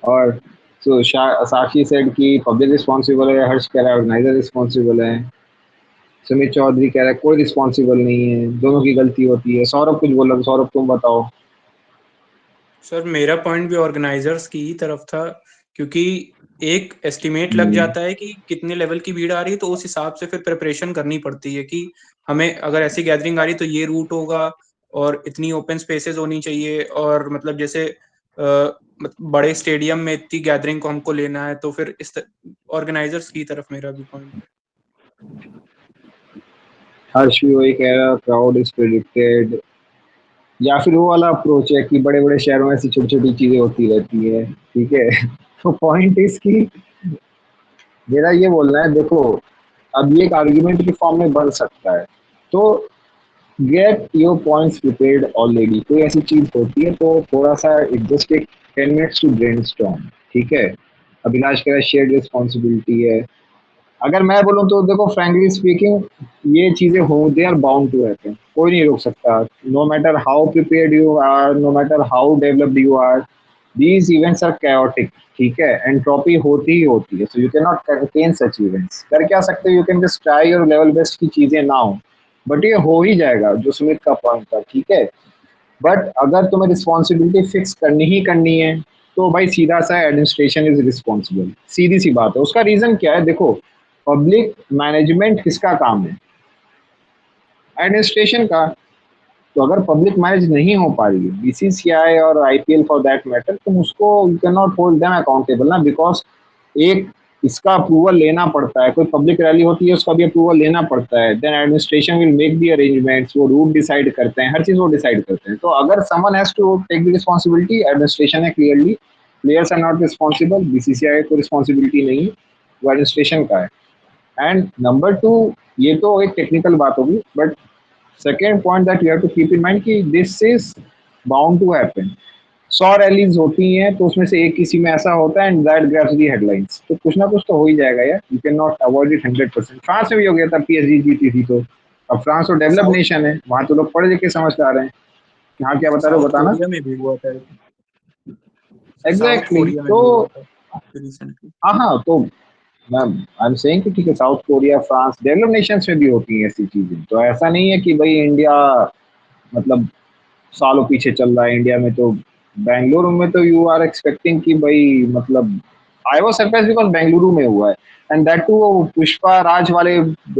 और तो साक्षी सेड की पब्लिक रिस्पॉन्सिबल है, हर्ष कह रहा है ऑर्गेनाइजर रिस्पॉन्सिबल है, सुमित चौधरी कह रहा है कोई रिस्पॉन्सिबल नहीं है, दोनों की गलती होती है। सौरभ कुछ बोला, सौरभ तुम बताओ। सर मेरा पॉइंट भी ऑर्गेनाइजर्स की ही तरफ था, क्योंकि एक एस्टिमेट लग हम्म, जाता है कि कितने लेवल की भीड़ आ रही है, तो उस हिसाब से फिर प्रिपरेशन करनी पड़ती है कि हमें अगर ऐसी गैदरिंग आ रही है तो ये रूट होगा और इतनी ओपन स्पेसेस होनी चाहिए, और मतलब जैसे बड़े स्टेडियम में इतनी गैदरिंग को हमको लेना है, तो फिर इस ऑर्गेनाइजर्स की तरफ मेरा भी पॉइंट है। हर्ष भी वही कह रहा, क्राउड इज प्रेडिक्टेड, या फिर वो वाला अप्रोच है कि बड़े बड़े शहरों में ऐसी छोटी छोटी चीजें होती रहती है, ठीक है। तो पॉइंट इसकी, मेरा ये बोलना है, देखो अब ये एक आर्ग्यूमेंट के फॉर्म में बन सकता है, तो get your points prepared already. कोई ऐसी चीज होती है तो थोड़ा सा जस्ट एक 10 मिनट्स टू ब्रेनस्टॉर्म, ठीक है। अभिलाष कह रहा है शेयर्ड रिस्पॉन्सिबिलिटी है। अगर मैं बोलूँ तो देखो फ्रैंकली स्पीकिंग, ये चीजें हो, they are bound to happen, कोई नहीं रोक सकता। No matter how prepared you are, no matter how developed you are, these events are chaotic, ठीक है। एंट्रोपी होती ही होती है, so you can not contain such events. कर क्या सकते हो, you can just try your level best की चीजें ना हो, बट ये हो ही जाएगा, जो सुमित का पॉइंट था, ठीक है। बट अगर तुम्हें रिस्पॉन्सिबिलिटी फिक्स करनी ही करनी है, तो भाई सीधा सा एडमिनिस्ट्रेशन इज रिस्पॉन्सिबल, सीधी सी बात है। उसका रीजन क्या है, देखो पब्लिक मैनेजमेंट किसका काम है, एडमिनिस्ट्रेशन का। तो अगर पब्लिक मैनेज नहीं हो पा रही है, बीसीसीआई और आईपीएल फॉर दैट मैटर, तुम उसको you can not hold them accountable ना, बिकॉज एक इसका अप्रूवल लेना पड़ता है, कोई पब्लिक रैली होती है उसका भी अप्रूवल लेना पड़ता है, then administration will make the arrangements, वो रूट डिसाइड करते हैं, हर चीज वो डिसाइड करते हैं। तो अगर someone has to take the responsibility, administration है clearly, players are not responsible, BCCI को रिस्पॉन्सिबिलिटी नहीं है, वो एडमिनिस्ट्रेशन का है। एंड नंबर टू, ये तो एक टेक्निकल बात होगी, but second point that you have to keep in mind कि this is bound to happen. 100 rallies होती हैं तो उसमें से एक किसी में ऐसा होता है and that grabs the headlines, तो कुछ ना कुछ तो हो ही जाएगा यार, you can not avoid it 100%। France में भी हो गया था, पीएसजी जीती थी तो। अब फ्रांस तो डेवलप साउथ नेशन है, वहां तो लोग पढ़े लिखे समझदार हैं। यहाँ क्या बता रहे हो, साउथ बताना। कोरिया में भी हुआ था। साउथ एग्जैक्टली कोरिया में तो भी हुआ था रिसेंटली। हाँ हाँ, तो मैं आई एम सेइंग कि ठीक है, south Korea France develop Nations में भी होती हैं ऐसी चीजें, तो ऐसा नहीं है कि भाई इंडिया मतलब सालों पीछे चल रहा है। इंडिया में तो बेंगलुरु में तो यू आर एक्सपेक्टिंग कि भाई मतलब, I was surprise because Bengaluru में हुआ है, एंड दैट टू वो पुष्पा राज वाले,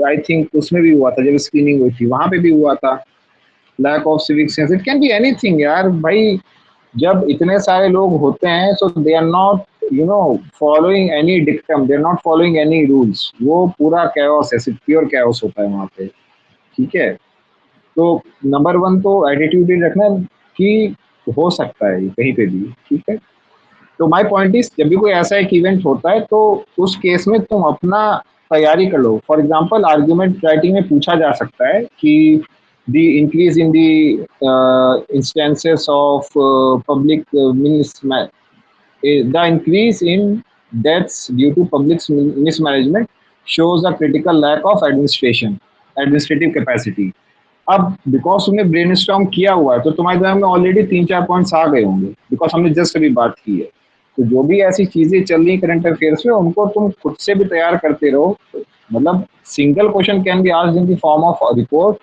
आई थिंक उसमें भी हुआ था जब स्क्रीनिंग हुई थी, वहां पे भी हुआ था। Lack of civic sense, it can be anything यार भाई। जब इतने सारे लोग होते हैं, so they are not following any dictum, they are not following any rules, वो पूरा कैओस है, सिर्फ प्योर कैओस होता है वहां पे, ठीक है। तो नंबर वन तो एटीट्यूड ही रखना कि हो सकता है ये कहीं पे भी, ठीक है। तो माय पॉइंट इज, जब भी कोई ऐसा एक इवेंट होता है तो उस केस में तुम अपना तैयारी कर लो। फॉर एग्जांपल आर्ग्यूमेंट राइटिंग में पूछा जा सकता है कि the increase in the instances of public the increase in deaths due to public mismanagement shows a critical lack of administrative capacity. अब बिकॉज तुमने ब्रेन स्टॉर्म किया हुआ है तो तुम्हारे दिमाग में ऑलरेडी 3-4 पॉइंट्स आ गए होंगे, बिकॉज हमने जस्ट अभी बात की है। तो जो भी ऐसी चीजें चल रही करंट अफेयर्स में, उनको तुम खुद से भी तैयार करते रहो। मतलब single question can be asked in the form of report,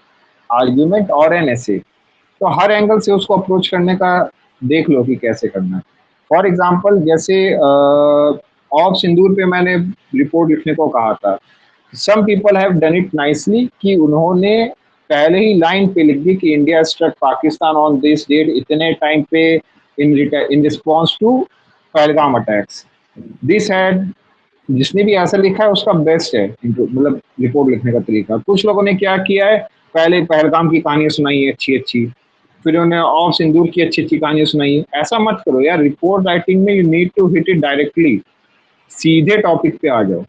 argument और एन एसे। तो हर एंगल से उसको अप्रोच करने का देख लो कि कैसे करना है। फॉर एग्जाम्पल जैसे ऑफ सिंदूर पे मैंने रिपोर्ट लिखने को कहा था, some people have done it nicely कि उन्होंने पहले ही लाइन पे लिख दी कि India struck Pakistan on this date इतने टाइम पे in response to Pahalgam attacks. This had, जिसने भी ऐसा लिखा है उसका बेस्ट है मतलब रिपोर्ट लिखने का तरीका। कुछ लोगों ने क्या किया है, पहले पहलगाम की कहानियां सुनाई है अच्छी अच्छी, फिर उन्हें ऑफ सिंदूर की अच्छी अच्छी कहानियां सुनाई है। ऐसा मत करो यार, रिपोर्ट राइटिंग में you need to hit it directly, सीधे टॉपिक पे आ जाओ।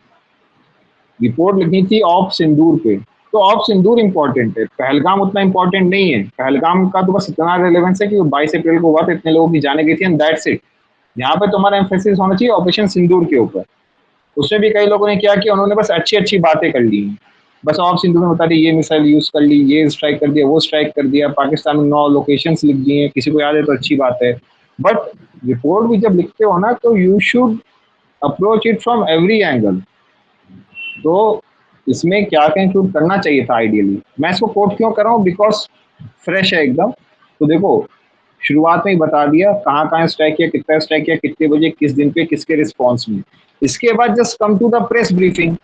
रिपोर्ट लिखनी थी ऑफ सिंदूर पे, तो ऑफ सिंदूर इंपॉर्टेंट है, पहलगाम उतना इंपॉर्टेंट नहीं है। पहलगाम का तो बस इतना रेलेवेंस है कि 22 अप्रैल को हुआ था, इतने लोगों की जाने गई थी एंड दैट्स इट। यहाँ पे तुम्हारा एम्फेसिस होना चाहिए ऑपरेशन सिंदूर के ऊपर। उसमें भी कई लोगों ने क्या किया, उन्होंने बस अच्छी अच्छी बातें कर ली, बस ऑफ सिंधु में बता दी ये मिसाइल यूज कर ली, ये स्ट्राइक कर दिया, वो स्ट्राइक कर दिया, पाकिस्तान में 9 लोकेशंस लिख दिए, किसी को याद है तो अच्छी बात है। बट रिपोर्ट भी जब लिखते हो ना, तो you should approach it from every angle. तो इसमें क्या क्या इंक्लूड करना चाहिए था आइडियली, मैं इसको कोट क्यों कर रहा हूँ, बिकॉज फ्रेश है एकदम। तो देखो शुरुआत में ही बता दिया कहाँ कहाँ स्ट्राइक किया, कितना स्ट्राइक किया, कितने बजे, किस दिन पे, किसके रिस्पॉन्स में। इसके बाद just come to the press briefing,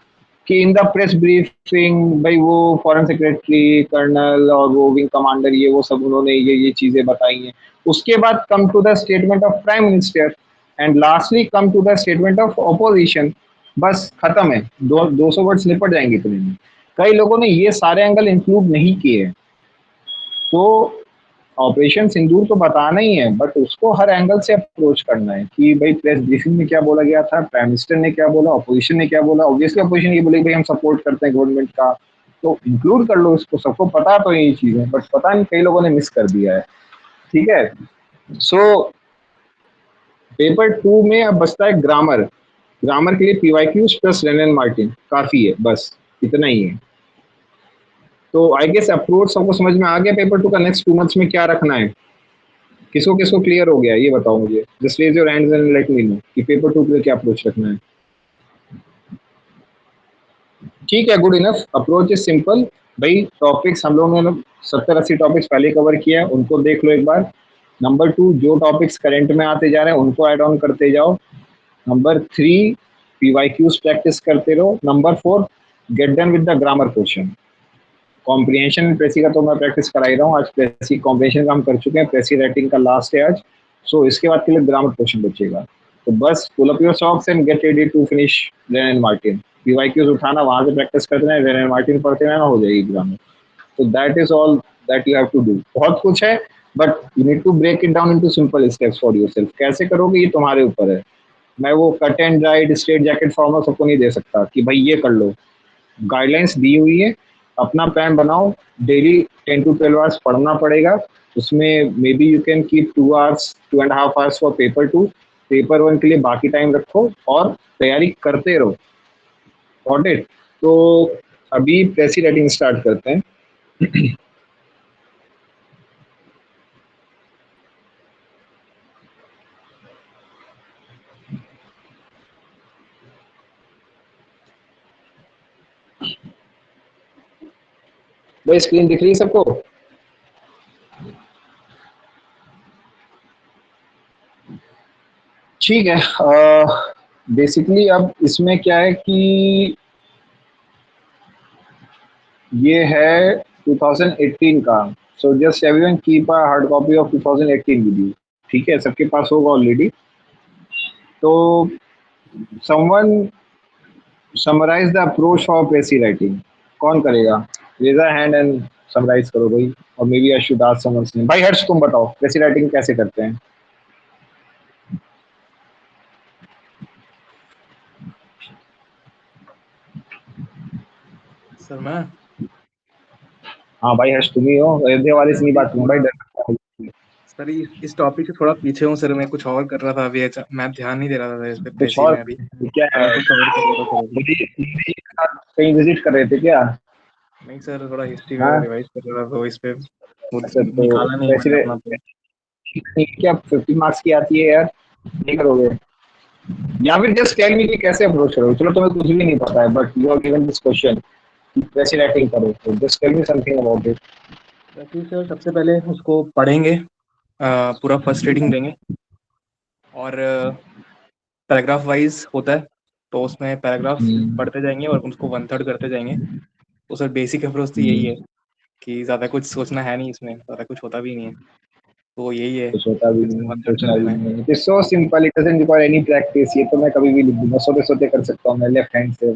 कि इन द प्रेस ब्रीफिंग भाई वो फॉरेन सेक्रेटरी, कर्नल और वो विंग कमांडर, ये वो सब उन्होंने ये चीजें बताई हैं। उसके बाद come to the statement of prime minister and lastly come to the statement of opposition. बस खत्म है, 200 वर्ड्स निपट जाएंगे इतने में। कई लोगों ने ये सारे एंगल इंक्लूड नहीं किए हैं। तो ऑपरेशन सिंदूर तो बताना ही है, बट उसको हर एंगल से अप्रोच करना है कि भाई प्रेस ब्रीफिंग में क्या बोला गया था, प्राइम मिनिस्टर ने क्या बोला, अपोजिशन ने क्या बोला। ऑब्वियसली अपोजिशन ये बोले भाई हम सपोर्ट करते हैं गवर्नमेंट का, तो इंक्लूड कर लो इसको, सबको पता तो यही चीज है, बट पता नहीं कई लोगों ने मिस कर दिया है। ठीक है, सो पेपर 2 में अब बचता है ग्रामर। ग्रामर के लिए पीवाईक्यूज प्लस रेनन मार्टिन काफी है, बस इतना ही है। तो आई गेस अप्रोच सबको समझ में आ गया पेपर 2 का नेक्स्ट 2 मंथ्स में क्या रखना है। किसको किसको क्लियर हो गया ये बताओ मुझे, just raise your hands and let me know कि पेपर 2 के लिए क्या अप्रोच रखना है। ठीक है, good enough. Approach is simple भाई। टॉपिक्स हम लोगों ने 70-80 टॉपिक्स पहले कवर किया है, उनको देख लो एक बार। नंबर 2, जो टॉपिक्स करंट में आते जा रहे हैं उनको ऐड ऑन करते जाओ। नंबर 3, पीवाईक्यूज प्रैक्टिस करते रहो। Number 4, get done with the grammar question. Comprehension precis का तो मैं प्रैक्टिस करा ही रहा हूँ, आज प्रेसी कॉम्प्रिहेंशन का हम कर चुके हैं, प्रेसी राइटिंग का लास्ट है आज। सो इसके बाद के लिए ग्रामर क्वेश्चन बचेगा। तो बस pull up your socks and get ready to finish Wren and Martin. PYQs उठाना, वहां से प्रैक्टिस करते रहना, रेन एंड मार्टिन पढ़ते रहना, हो जाएगी ग्रामर। तो that is all that you have to do. बहुत कुछ है, but you need to break it down into simple steps for yourself. कैसे करोगे ये तुम्हारे ऊपर है। मैं वो cut and right straitjacket formula सबको नहीं दे सकता कि भाई ये कर लो। गाइडलाइंस दी हुई है, अपना प्लान बनाओ। डेली 10 to 12 आवर्स पढ़ना पड़ेगा। उसमें may be you can keep 2 hours, 2.5 hours for paper 2। Paper 1 के लिए बाकी टाइम रखो और तैयारी करते रहो। Got it. तो अभी प्रेसी राइटिंग स्टार्ट करते हैं। भाई स्क्रीन दिख रही है सबको? ठीक है। बेसिकली अब इसमें क्या है कि ये है 2018 का। So just everyone keep a hard copy of 2018 with you. ठीक है, सबके पास होगा ऑलरेडी। तो someone summarise the approach for precis writing. कौन करेगा? Raise a hand and summarise करो भाई। और maybe I should ask someone's name. भाई हर्ष तुम बताओ प्रेसी राइटिंग कैसे करते हैं? सर मैं हाँ भाई हर्ष तुम ही हो, अयोध्या वाले से नहीं अभी बात करूँ भाई, थोड़ा डर। सर इस टॉपिक से थोड़ा पीछे हूँ सर। मैं कुछ और कर रहा था अभी। अच्छा, मैं ध्यान नहीं दे रहा था इस पे कुछ प्रेसी और में अभी। क्या तो मैं कुछ और कर रहा था सर अभी। मुझे कहीं विजिट कर रहे थे क्या? नहीं सर, थोड़ा हिस्ट्री वगैरह हाँ, रिवाइज कर रहा था, तो इस पे वो अच्छा तो निकाला नहीं वैसे मैंने अपना पे। क्या 50 मार्क्स की आती है यार, नहीं करोगे? या फिर जस्ट टेल मी कि कैसे अप्रोच करोगे। चलो तुम्हें कुछ भी नहीं पता है but you are given this question कि कैसे राइटिंग करो, तो just tell me something about it. वैसे सर सबसे पहले उसको पढ़ेंगे, पूरा फर्स्ट रीडिंग देंगे। और पैराग्राफ वाइज होता है, तो उसमें पैराग्राफ पढ़ते जाएंगे और उसको 1/3 करते जाएंगे। तो सर बेसिक अप्रोच तो यही है कि ज़्यादा कुछ सोचना है नहीं, इसमें ज़्यादा कुछ होता भी नहीं है, तो यही है, कुछ होता भी इसमें नहीं, 1/3 कर सोचना भी देना है। नहीं, it's so simple, it doesn't require any practice. ये तो मैं कभी भी लिख दूंगा, सोते सोते कर सकता हूँ मैं लेफ्ट हैंड से।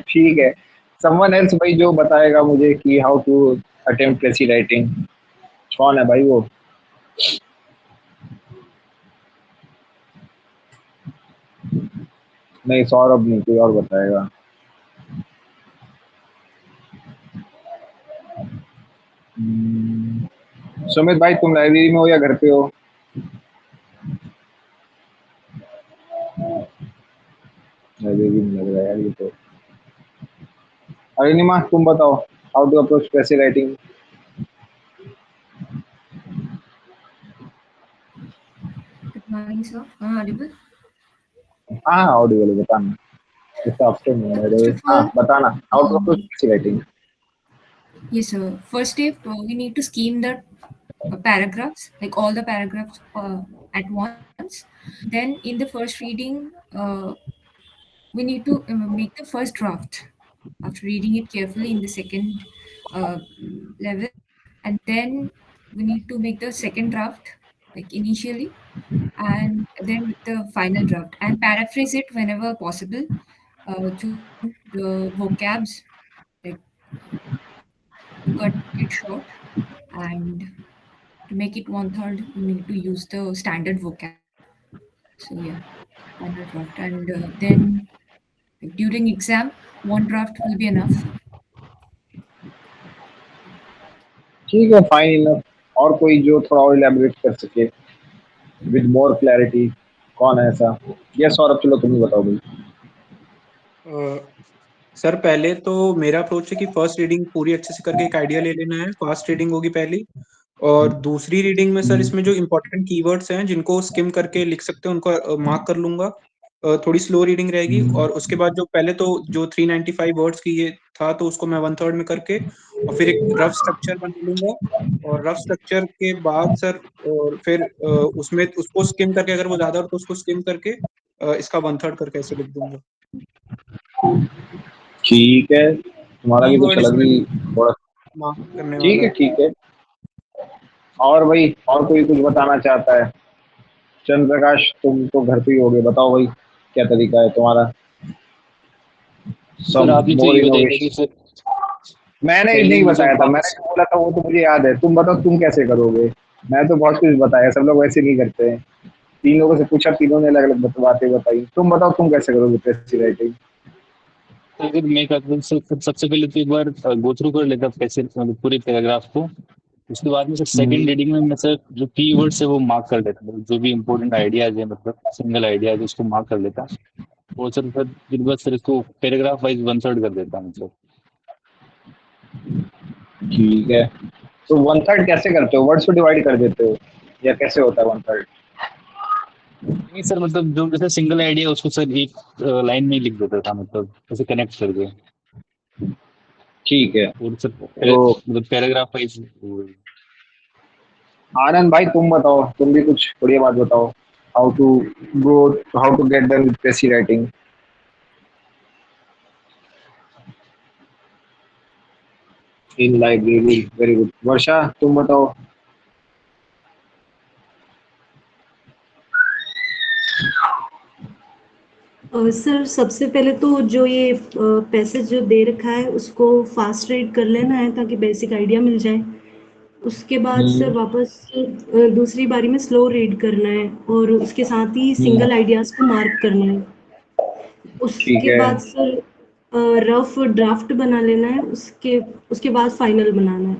ठीक है, समवन एल्स भाई जो बताएगा मुझे कि how to attempt precis writing. कौन है भाई वो? नहीं सौरभ नहीं, कोई और बताएगा। सुमित भाई तुम लाइब्रेरी में हो या घर पे हो? लाइब्रेरी में लग रहा है यार ये तो। अरिनिमा तुम बताओ, how to approach precis writing. Good morning, sir. Am I audible? हाँ हाँ ऑडिबल है, बताना। इस ऑप्शन में मेरे, First of हाँ all, बताना how to approach um, precis writing. yes, sir. First step, we need to scheme the paragraphs, like all the paragraphs at once. Then, in the first reading, we need to make the first draft after reading it carefully in the second level, and then we need to make the second draft like initially, and then with the final draft and paraphrase it whenever possible to the vocabs, like to cut it short, and to make it one third we need to use the standard vocab. So yeah, final draft, and then like, during exam one draft will be enough. ठीक है, fine enough. और कोई जो थोड़ा और elaborate कर सके with more clarity, कौन है ऐसा? यस सौरभ, चलो तुम ही बताओ भाई। सर पहले तो मेरा अप्रोच है कि फर्स्ट रीडिंग पूरी अच्छे से करके एक आइडिया ले लेना है, फास्ट रीडिंग होगी पहली। और दूसरी रीडिंग में सर इसमें जो इम्पोर्टेंट कीवर्ड्स हैं जिनको स्किम करके लिख सकते हैं उनको मार्क कर लूंगा। थोड़ी स्लो रीडिंग रहेगी। और उसके बाद जो पहले तो जो 395 वर्ड्स की ये था तो उसको मैं 1/3 में करके और फिर एक रफ स्ट्रक्चर बना लूंगा। और रफ स्ट्रक्चर के बाद सर और फिर उसमें उसको स्किम करके अगर वो ज्यादा हो तो उसको स्किम करके इसका 1/3 करके ऐसे लिख दूंगा। ठीक है, तुम्हारा भी कुछ कीवर्ड अलग इसमें ही थोड़ा। मार्क करने ठीक वाला है, है। ठीक है। और भाई, और कोई कुछ बताना चाहता है? चंद्र प्रकाश, तुम तो घर पे ही होगे, बताओ भाई क्या तरीका है तुम्हारा? सर सम आपने तो मोर ये बताया था कि इनोवेशन। सर मैंने पहले नहीं मतलब बताया था, मैंने फास्ट। जो बोला था वो तो मुझे याद है। तुम बताओ तुम कैसे करोगे? मैं तो बहुत कुछ बताया, सब लोग वैसे नहीं करते हैं। 3 लोगों से पूछा, तीनों ने अलग-अलग बातें बताई। तुम बताओ तुम कैसे करोगे प्रेस राइटिंग? अगर मैं कहता हूँ सबसे पहले तो एक बार गो थ्रू कर लेता कैसे मतलब पूरे पैराग्राफ को। उसके बाद में सर सेकंड रीडिंग में मैं सर जो कीवर्ड्स है वो मार्क कर लेता हूँ, जो भी इंपॉर्टेंट आइडियाज है मतलब सिंगल आइडियाज उसको मार्क कर लेता। और सर फिर बस सर इसको पैराग्राफ वाइज 1/3 कर देता हूँ सर। ठीक है। तो 1/3 कैसे करते हो? वर्ड्स को डिवाइड कर देते हो या कैसे होता है 1/3? नहीं सर मतलब जो जैसे सिंगल आइडिया उसको सर एक लाइन में ही लिख देता था मतलब ऐसे कनेक्ट करके। ठीक है। और सर तो मतलब पैराग्राफ वाइज। आनंद भाई, तुम बताओ, तुम भी कुछ बढ़िया बात बताओ। How to go, how to get done with precis writing in library. Very good. Varsha, तुम बताओ। सर सबसे पहले तो जो ये पैसेज जो दे रखा है उसको फास्ट रीड कर लेना है ताकि बेसिक आइडिया मिल जाए। उसके बाद सर वापस दूसरी बारी में स्लो रीड करना है और उसके साथ ही सिंगल आइडियाज को मार्क करना है। ठीक उसके है। बाद सर रफ ड्राफ्ट बना लेना है। उसके उसके बाद फाइनल बनाना है।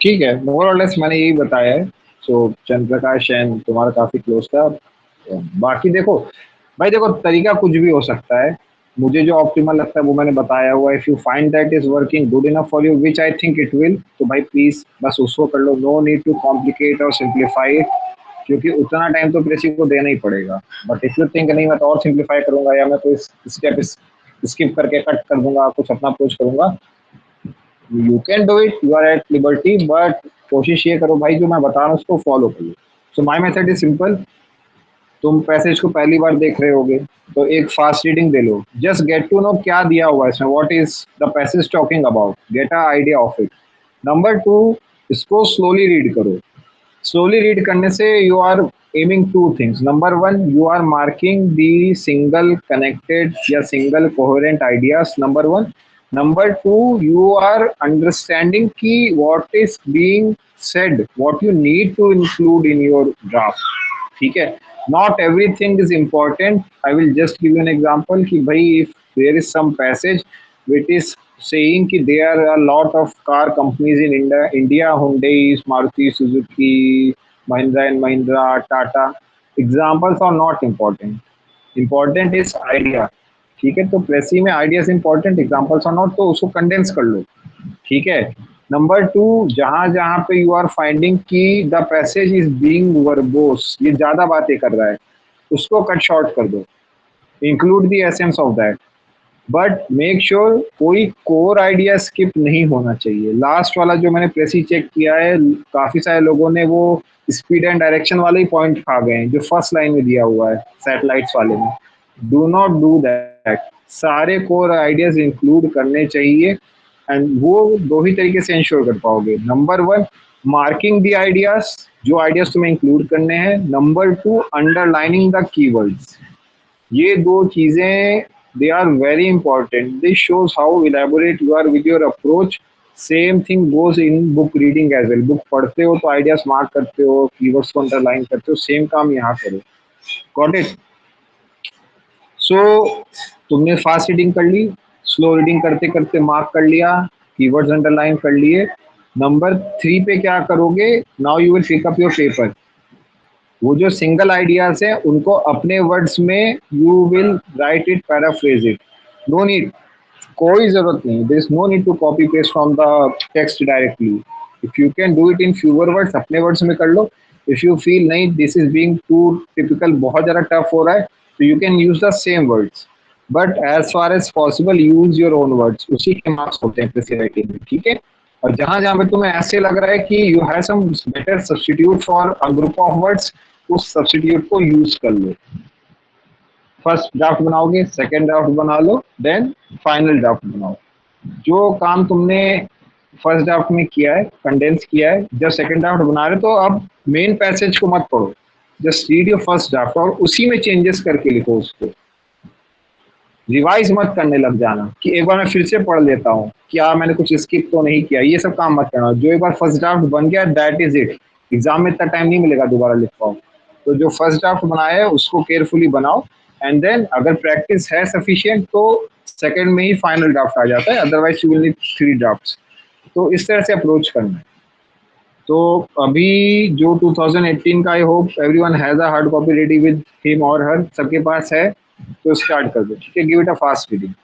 ठीक है, मोर और लेस मैंने यही बताया है। सो चंद्र प्रकाश एंड तुम्हारा काफी क्लोज था। बाकी देखो भाई, देखो तरीका कुछ भी हो सकता है। मुझे जो ऑप्टिमल लगता है वो मैंने बताया हुआ है। If you find that is working good enough for you, which I think it will, तो भाई प्लीज बस उसको कर लो। नो नीड टू कॉम्प्लिकेट और सिंप्लीफाई इट, क्योंकि उतना टाइम तो किसी को देना ही पड़ेगा। बट इफ यू थिंक नहीं मैं तो और सिंप्लीफाई करूंगा या मैं तो इस स्टेप स्किप करके कट कर दूंगा, कुछ अपना अप्रोच करूंगा, you can do it, you are at liberty. But कोशिश ये करो भाई, जो मैं बता रहा हूँ उसको फॉलो करो। So my method is simple. तुम पैसेज को पहली बार देख रहे होगे तो एक फास्ट रीडिंग दे लो। जस्ट गेट टू नो क्या दिया हुआ है इसमें, what is the passage talking about, get a idea of it. Number 2, इसको स्लोली रीड करो। स्लोली रीड करने से you are aiming two things. Number 1, you are marking the single connected या single coherent ideas, number 1। Number 2, you are understanding की what is being said, what you need to include in your draft। ठीक है, not everything is important. I will just give you an example कि भाई if there is some passage which is saying कि there are a lot of car companies in India, Hyundai, Maruti Suzuki, Mahindra and Mahindra, Tata, examples are not important, important is idea। ठीक है, तो precis में ideas important, examples are not, तो उसको condense कर लो। ठीक है। नंबर 2, जहां जहां पे यू आर फाइंडिंग कि the passage is being verbose, ये ज्यादा बातें कर रहा है, उसको कट शॉर्ट कर दो। Include the essence of that, but make sure कोई कोर आइडिया स्किप नहीं होना चाहिए। लास्ट वाला जो मैंने प्रेसी चेक किया है, काफी सारे लोगों ने वो स्पीड एंड डायरेक्शन वाले ही पॉइंट खा गए हैं जो फर्स्ट लाइन में दिया हुआ है सैटेलाइट्स वाले में। Do not do that. सारे कोर आइडियाज इंक्लूड करने चाहिए, एंड वो दो ही तरीके से इंश्योर कर पाओगे। Number one, marking the ideas, जो आइडियाज तुम्हें इंक्लूड करने हैं। Number two, underlining the keywords. ये दो चीजें, they are very important. This shows how elaborate you are with your approach. Same thing goes in book reading as well. Book पढ़ते हो तो आइडियाज मार्क करते हो, कीवर्ड्स को अंडरलाइन करते हो, सेम काम यहाँ करो। Got it? सो तुमने फास्ट रीडिंग कर ली, स्लो रीडिंग करते करते मार्क कर लिया, कीवर्ड्स अंडरलाइन कर लिए। नंबर थ्री पे क्या करोगे? Now you will pick up your paper. वो जो सिंगल आइडियाज हैं उनको अपने वर्ड्स में you will write it, paraphrase it. No need, कोई जरूरत नहीं, there is no need to copy paste from the text directly. If you can do it in fewer words, अपने वर्ड्स में कर लो। इफ यू फील नहीं this is being too typical, बहुत ज्यादा टफ हो रहा है, तो you can use the same words, but as far as possible use your own words. उसी के मार्क्स होते हैं प्रेसी राइटिंग में, ठीक है? और जहां जहां पे तुम्हें ऐसे लग रहा है कि you have some better substitute for a group of words, उस सब्स्टिट्यूट को यूज कर लो। फर्स्ट ड्राफ्ट बनाओगे, सेकेंड ड्राफ्ट बना लो, देन फाइनल ड्राफ्ट बनाओ। जो काम तुमने फर्स्ट ड्राफ्ट में किया है, कंडेंस किया है, जब सेकेंड ड्राफ्ट बना रहे तो अब मेन पैसेज को मत पढ़ो, just read your first draft और उसी में चेंजेस करके लिखो उसको। रिवाइज मत करने लग जाना कि एक बार मैं फिर से पढ़ लेता हूँ, क्या मैंने कुछ स्किप तो नहीं किया। ये सब काम मत करना। जो एक बार फर्स्ट ड्राफ्ट बन गया, दैट इज इट। एग्जाम में इतना टाइम नहीं मिलेगा दोबारा लिख पाओ। तो जो फर्स्ट ड्राफ्ट बनाया है उसको केयरफुली बनाओ, एंड देन अगर प्रैक्टिस है सफिशिएंट तो सेकंड में ही फाइनल ड्राफ्ट आ जाता है, otherwise you will need three drafts. तो इस तरह से अप्रोच करना है। तो अभी जो 2018 का, I hope everyone has a hard copy ready with him और हर, सबके पास है, तो स्टार्ट कर दो, ठीक है? Give it a fast reading.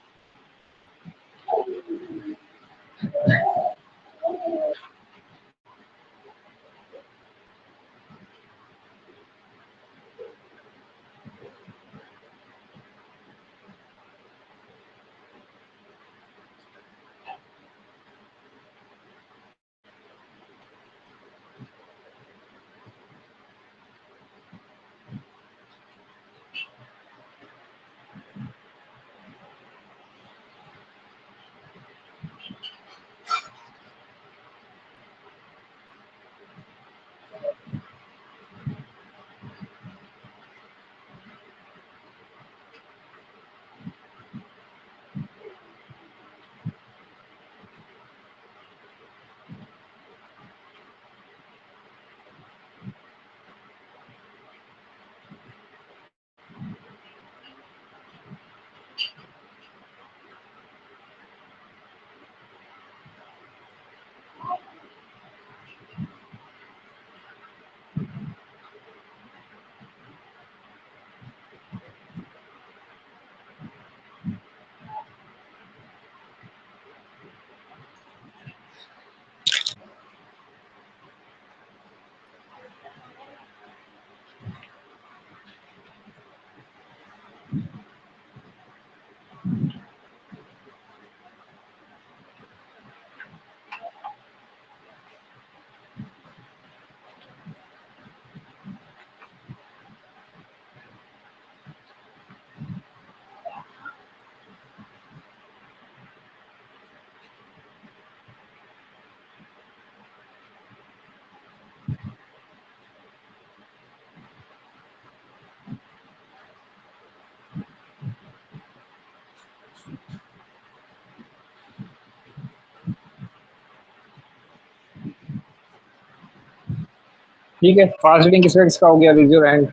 ठीक है, फास्ट रीडिंग किसका किसका हो गया? Raise your hand.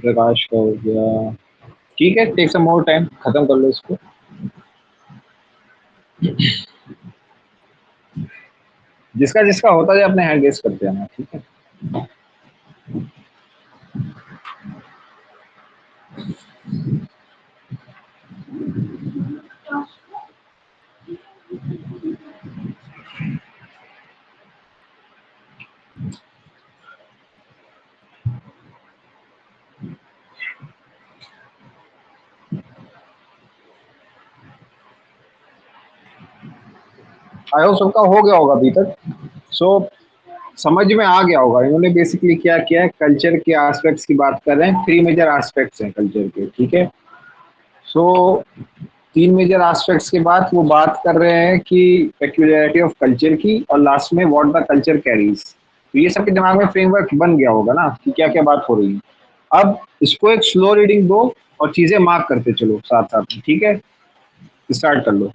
प्रकाश का हो गया। ठीक है, टेक सम मोर टाइम, खत्म कर लो इसको। जिसका जिसका होता जाए अपने हैंड रेस करते हैं, ठीक है? आई होप सबका हो गया होगा अभी तक। सो समझ में आ गया होगा। इन्होंने बेसिकली क्या किया है, कल्चर के एस्पेक्ट्स की बात कर रहे हैं, 3 मेजर एस्पेक्ट्स हैं कल्चर के, ठीक है। सो 3 मेजर एस्पेक्ट्स के बाद वो बात कर रहे हैं कि पेक्यूलियरिटी ऑफ कल्चर की, और लास्ट में व्हाट द कल्चर कैरीज। तो ये सबके दिमाग में फ्रेमवर्क बन गया होगा ना कि क्या क्या बात हो रही है। अब इसको एक स्लो रीडिंग दो और चीजें मार्क करते चलो साथ साथ में, ठीक है। स्टार्ट कर लो।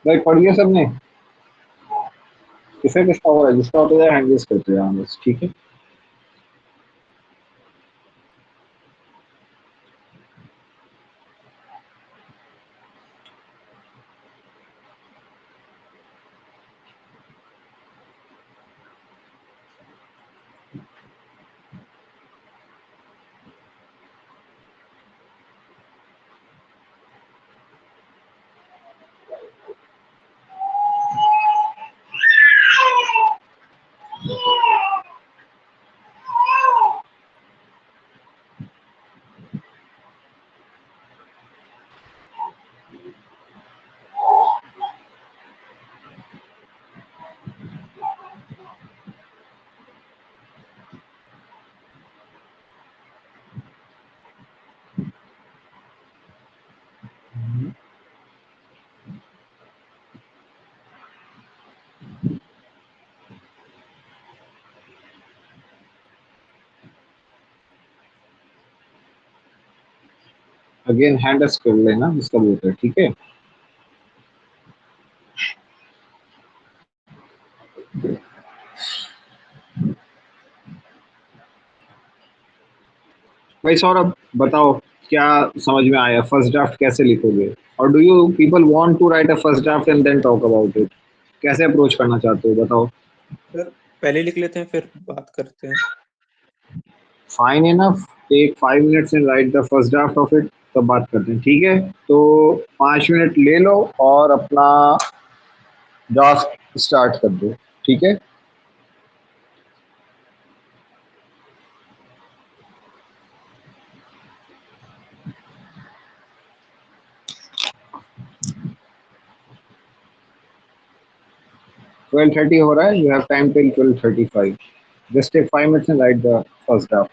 भाई पढ़ लिया सबने? किसे किसका हो रहा है? जिसका होता है हैंड रेज करते हैं बस, ठीक है। अगेन हैंड रेज कर लेना जिसका भी होता है, ठीक है। भाई सौरभ बताओ, क्या समझ में आया? फर्स्ट ड्राफ्ट कैसे लिखोगे? और do you people want to write a first draft and then talk about it? कैसे अप्रोच करना चाहते हो बताओ। सर पहले लिख लेते हैं फिर बात करते हैं। Fine enough, take 5 minutes and write the first draft of it, तब बात करते हैं, ठीक है? तो 5 मिनट ले लो और अपना ड्राफ्ट स्टार्ट कर दो, ठीक है? ट्वेल्व थर्टी हो रहा है, you have time till 12:35. Just take 5 minutes and write the first draft.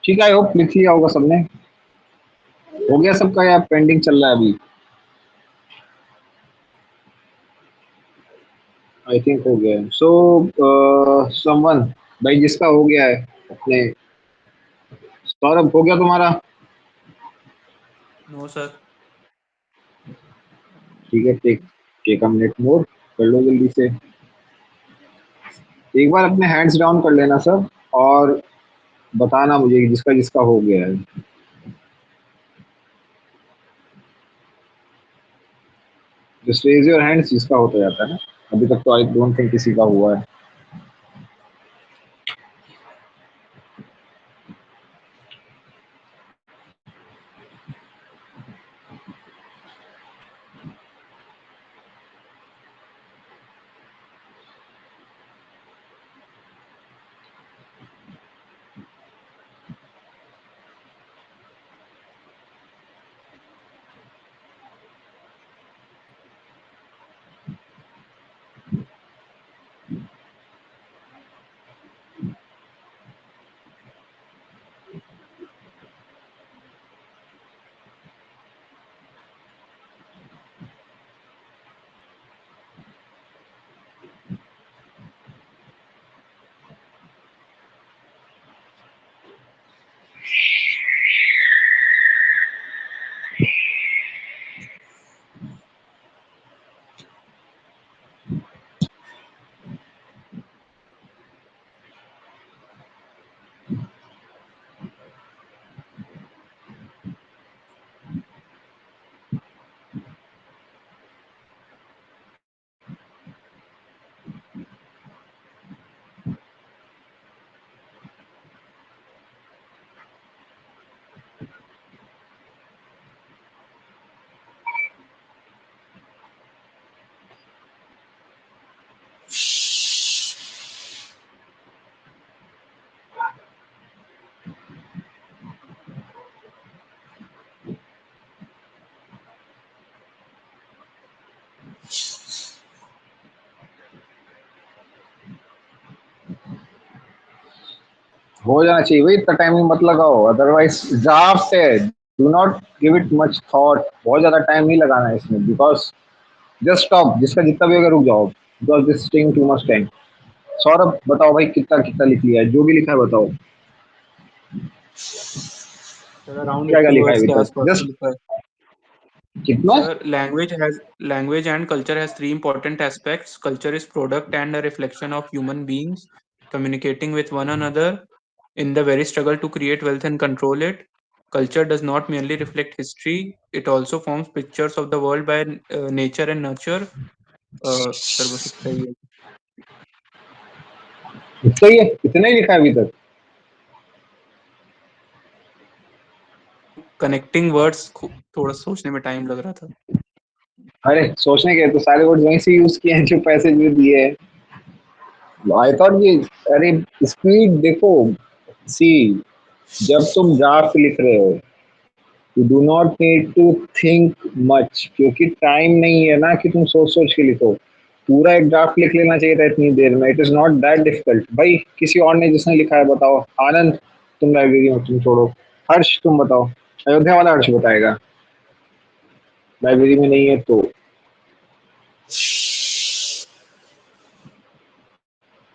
ठीक है, आई होप लिख लिया होगा सबने। हो गया सबका या पेंडिंग चल रहा है अभी? आई थिंक हो गया है। सो समवन, भाई जिसका हो गया है अपने, सौरभ हो गया तुम्हारा? No sir. ठीक है, take take a minute more, कर लो जल्दी से। एक बार अपने हैंड्स डाउन कर लेना सब, और बताना मुझे कि जिसका जिसका हो गया है। जस्ट रेज योर हैंड्स जिसका होता जाता है ना। अभी तक तो आई डोंट थिंक किसी का हुआ है। हो जाना चाहिए भाई, इतना टाइम मत लगाओ, अदरवाइज ड्राफ्ट है। Do not give it much thought, बहुत ज्यादा टाइम नहीं लगाना है इसमें, बिकॉज जस्ट स्टॉप, जिसका जितना भी होगा रुक जाओ, because this taking too much time. Saurabh बताओ भाई, कितना कितना लिख लिया है, जो भी लिखा है बताओ। सर अराउंड क्या क्या 80 लिखा है वर्ड्स अभी के तक? आसपास तो जस्ट लिखा है। कितना? Sir, language and culture has three important aspects. Culture is product and a reflection of human beings communicating with one another in the very struggle to create wealth and control it. Culture does not merely reflect history; it also forms pictures of the world by nature and nurture. Sir, बस इतना ही है. इतना ही है? इतना ही लिखा है अभी तक? Connecting words थोड़ा सोचने में टाइम लग रहा था. अरे सोचने के तो सारे वर्ड वहीं से यूज किए हैं जो पैसेज में दिए हैं। आई थॉट ये, अरे स्पीड देखो, सी, जब तुम ड्राफ्ट लिख रहे हो, you do not need to think much, क्योंकि टाइम नहीं है ना कि तुम सोच सोच के लिखो। पूरा एक ड्राफ्ट लिख लेना चाहिए था इतनी देर में। It is not that difficult भाई। किसी और ने जिसने लिखा है बताओ। आनंद, तुम लाइब्रेरी हो, तुम छोड़ो। हर्ष तुम बताओ। अयोध्या वाला हर्ष बताएगा, लाइब्रेरी में नहीं है तो।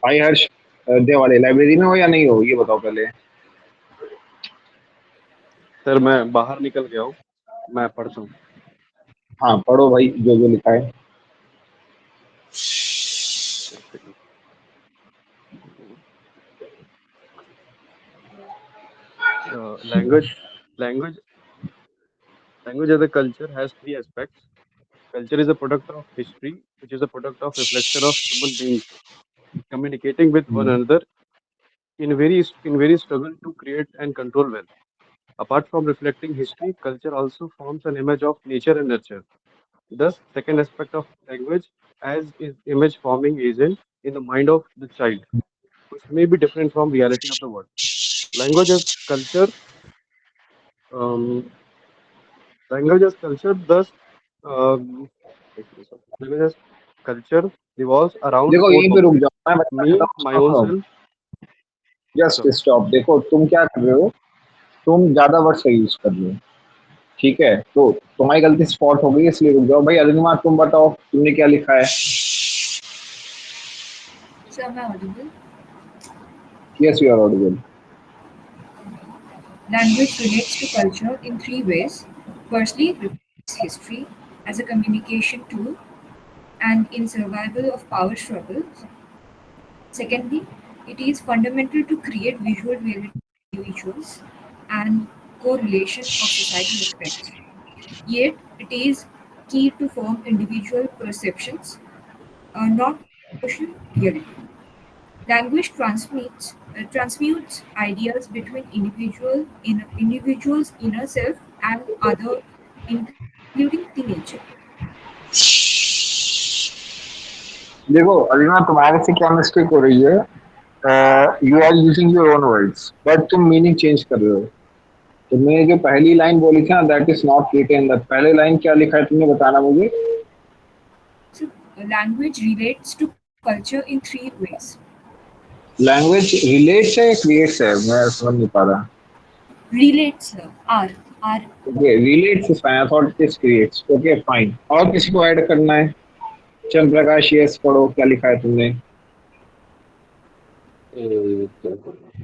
भाई हर्ष, अयोध्या वाले लाइब्रेरी में हो या नहीं हो, ये बताओ पहले। सर मैं बाहर निकल गया हूँ, मैं पढ़ता हूँ। हाँ पढ़ो भाई, जो जो लिखा है। Language language language as a culture has three aspects. Culture is a product of history, which is a product of reflection of human beings communicating with one another in very struggle to create and control wealth. Apart from reflecting history, culture also forms an image of nature and nurture. Thus, second aspect of language as is image forming agent in the mind of the child, which may be different from reality of the world. Language as culture, um, language as culture, thus, um, language as culture revolves around देखो four यहीं पे रुक topics: जाओ, मैं बता देता me, हूँ, my सुनो own सुनो, self. Just stop. देखो तुम क्या कर रहे हो, तुम ज्यादा वर्ड सही यूज कर रहे हो, ठीक है, तो तुम्हारी गलती स्पॉट हो गई, इसलिए रुक जाओ। भाई अरुणिमा तुम बताओ तुमने क्या लिखा है? So am I audible? Yes you are audible. Language relates to culture in three ways. Firstly, it reflects history as a communication tool and in survival of power struggles. Secondly, it is fundamental to create visual reality of individuals and correlation of societal effects. Yet, it is key to form individual perceptions, not social reality. Language transmutes ideas between individuals' inner self and other, including the nature. देखो अरुणिमा तुम्हारे से क्या mistake हो रही है, you are using your own words but तुम meaning change कर रहे हो। तुमने जो पहली लाइन बोली थी ना, that is not written, the पहले लाइन क्या लिखा है तुमने बताना मुझे। So, language relates to culture in three ways. Language relates है क्रिएट्स है, मैं समझ नहीं पा रहा। Relates, R. Okay relates is fine, I thought it is creates. Okay fine, और किसी को ऐड करना है? चंद्र प्रकाश यस पढ़ो क्या लिखा है तुमने।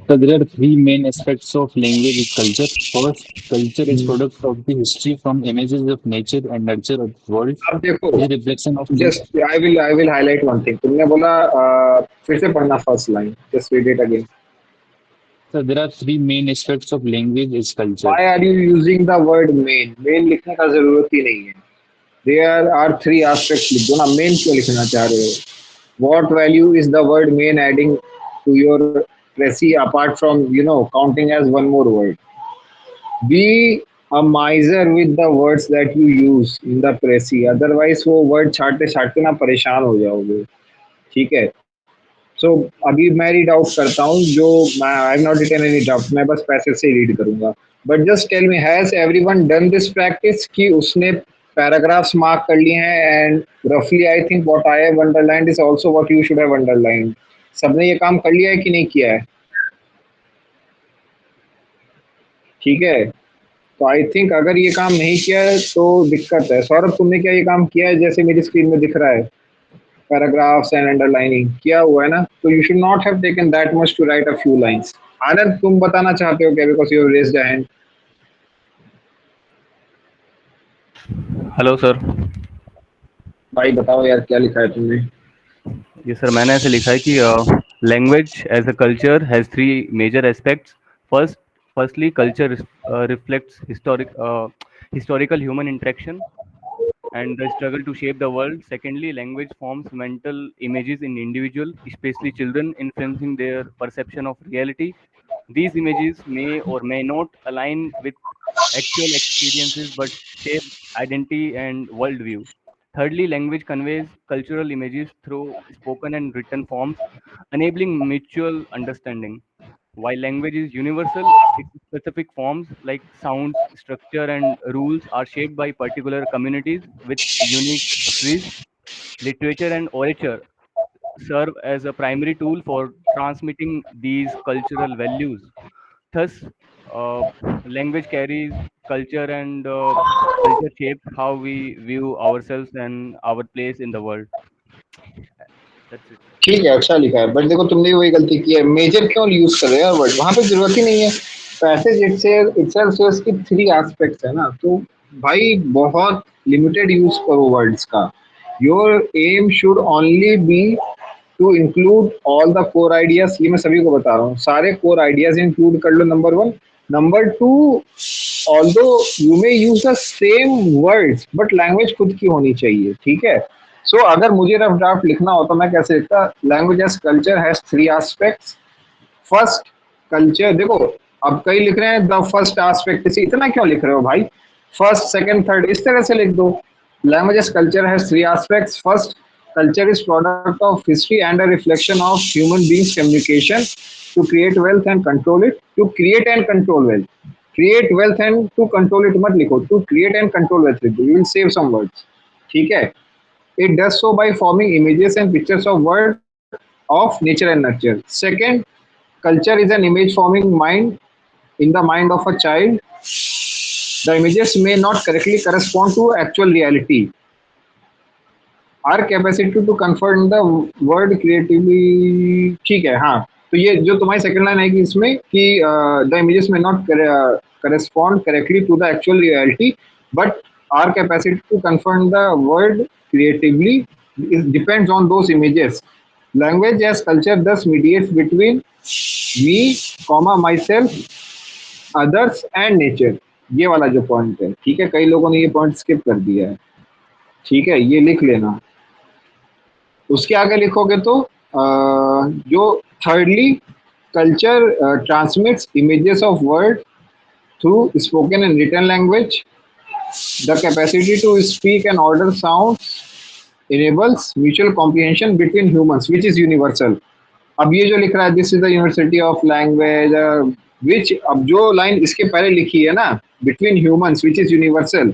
So there are three main aspects of language is culture. First, culture is product of the history from images of nature and nurture of the world. अब देखो Is a reflection of just I will highlight one thing. तुमने बोला फिर से पढ़ना first line, just read it again. So there are three main aspects of language is culture. Why are you using the word main? Main लिखने का जरूरत ही नहीं है। There are three aspects, लिख दो ना, main क्यों लिखना चाह रहे हो? What value is the word main adding to your précis apart from counting as one more word? Be a miser with the words that you use in the précis, otherwise वो word छाटते छाटते ना परेशान हो जाओगे, ठीक है? सो अभी मैं read out करता हूँ, जो I have not written any draft, मैं बस पैसे से रीड करूंगा। But just tell me, has everyone done this practice कि उसने पैराग्राफ्स मार्क कर लिए हैं, एंड रफली I think what I have underlined is also what you should have underlined. सबने ये काम कर लिया है कि नहीं किया है? ठीक है, तो आई थिंक अगर ये काम नहीं किया है तो दिक्कत है। सौरभ तुमने क्या ये काम किया है जैसे मेरी स्क्रीन में दिख रहा है? paragraphs and underlining किया हुआ है ना? तो you should not have taken that much to write a few lines. आनंद तुम बताना चाहते हो क्या? Because you have raised a hand. Hello sir. भाई बताओ यार क्या लिखा है तुमने? ये सर मैंने ऐसे लिखा है कि language as a culture has three major aspects. Firstly culture reflects historical human interaction and the struggle to shape the world. Secondly, language forms mental images in individual, especially children, influencing their perception of reality. These images may or may not align with actual experiences but shape identity and worldview. Thirdly, language conveys cultural images through spoken and written forms, enabling mutual understanding. While language is universal, its specific forms like sounds, structure, and rules are shaped by particular communities with unique histories. Literature and literature serve as a primary tool for transmitting these cultural values. Thus, uh, language carries culture, and culture shapes how we view ourselves and our place in the world. That's it. ठीक है, अच्छा लिखा है, but देखो तुमने वही गलती की है। मेजर क्यों यूज कर रहे हो वर्ड? वहां पे जरूरत ही नहीं है। पैसेज इटसेल्फ से इसकी थ्री एस्पेक्ट्स है ना, तो भाई बहुत लिमिटेड यूज करो वर्ड्स का। Your aim should only be to include all the core ideas. ये मैं सभी को बता रहा हूँ, सारे कोर आइडियाज इंक्लूड कर लो, number one. Number two, although you may use the same words but language खुद की होनी चाहिए, ठीक है? सो अगर मुझे रफ ड्राफ्ट लिखना हो तो मैं कैसे लिखता? Language as culture has three aspects. First, culture देखो, अब कई लिख रहे हैं द फर्स्ट एस्पेक्ट, इसे इतना क्यों लिख रहे हो भाई? फर्स्ट सेकंड थर्ड इस तरह से लिख दो। Language as culture has three aspects. First, culture is product of history and a reflection of human beings communication to create wealth and control it. To create and control wealth, create wealth and to control it मत लिखो, to create and control wealth लिख दो, you will save some words, ठीक है? It does so by forming images and pictures of world of nature and nurture. Second, culture is an image forming mind in the mind of a child, the images may not correctly correspond to actual reality. Our capacity to confront the word creatively, ठीक है, हाँ। तो ये जो तुम्हारी second line आएगी इसमें कि the images may not correspond correctly to the actual reality, but our capacity to confront the word creatively depends on those images. Language as culture thus mediates between me, myself, others and nature. ये वाला जो point है, ठीक है, कई लोगों ने ये पॉइंट स्किप कर दिया है, ठीक है, ये लिख लेना। उसके आगे लिखोगे तो जो thirdly culture transmits images of word through spoken and written language, the capacity to speak and order sound enables mutual comprehension between humans which is universal. अब ये जो लिख रहा है this is the university of language which, अब जो line इसके पहले लिखी है ना, between humans which is universal,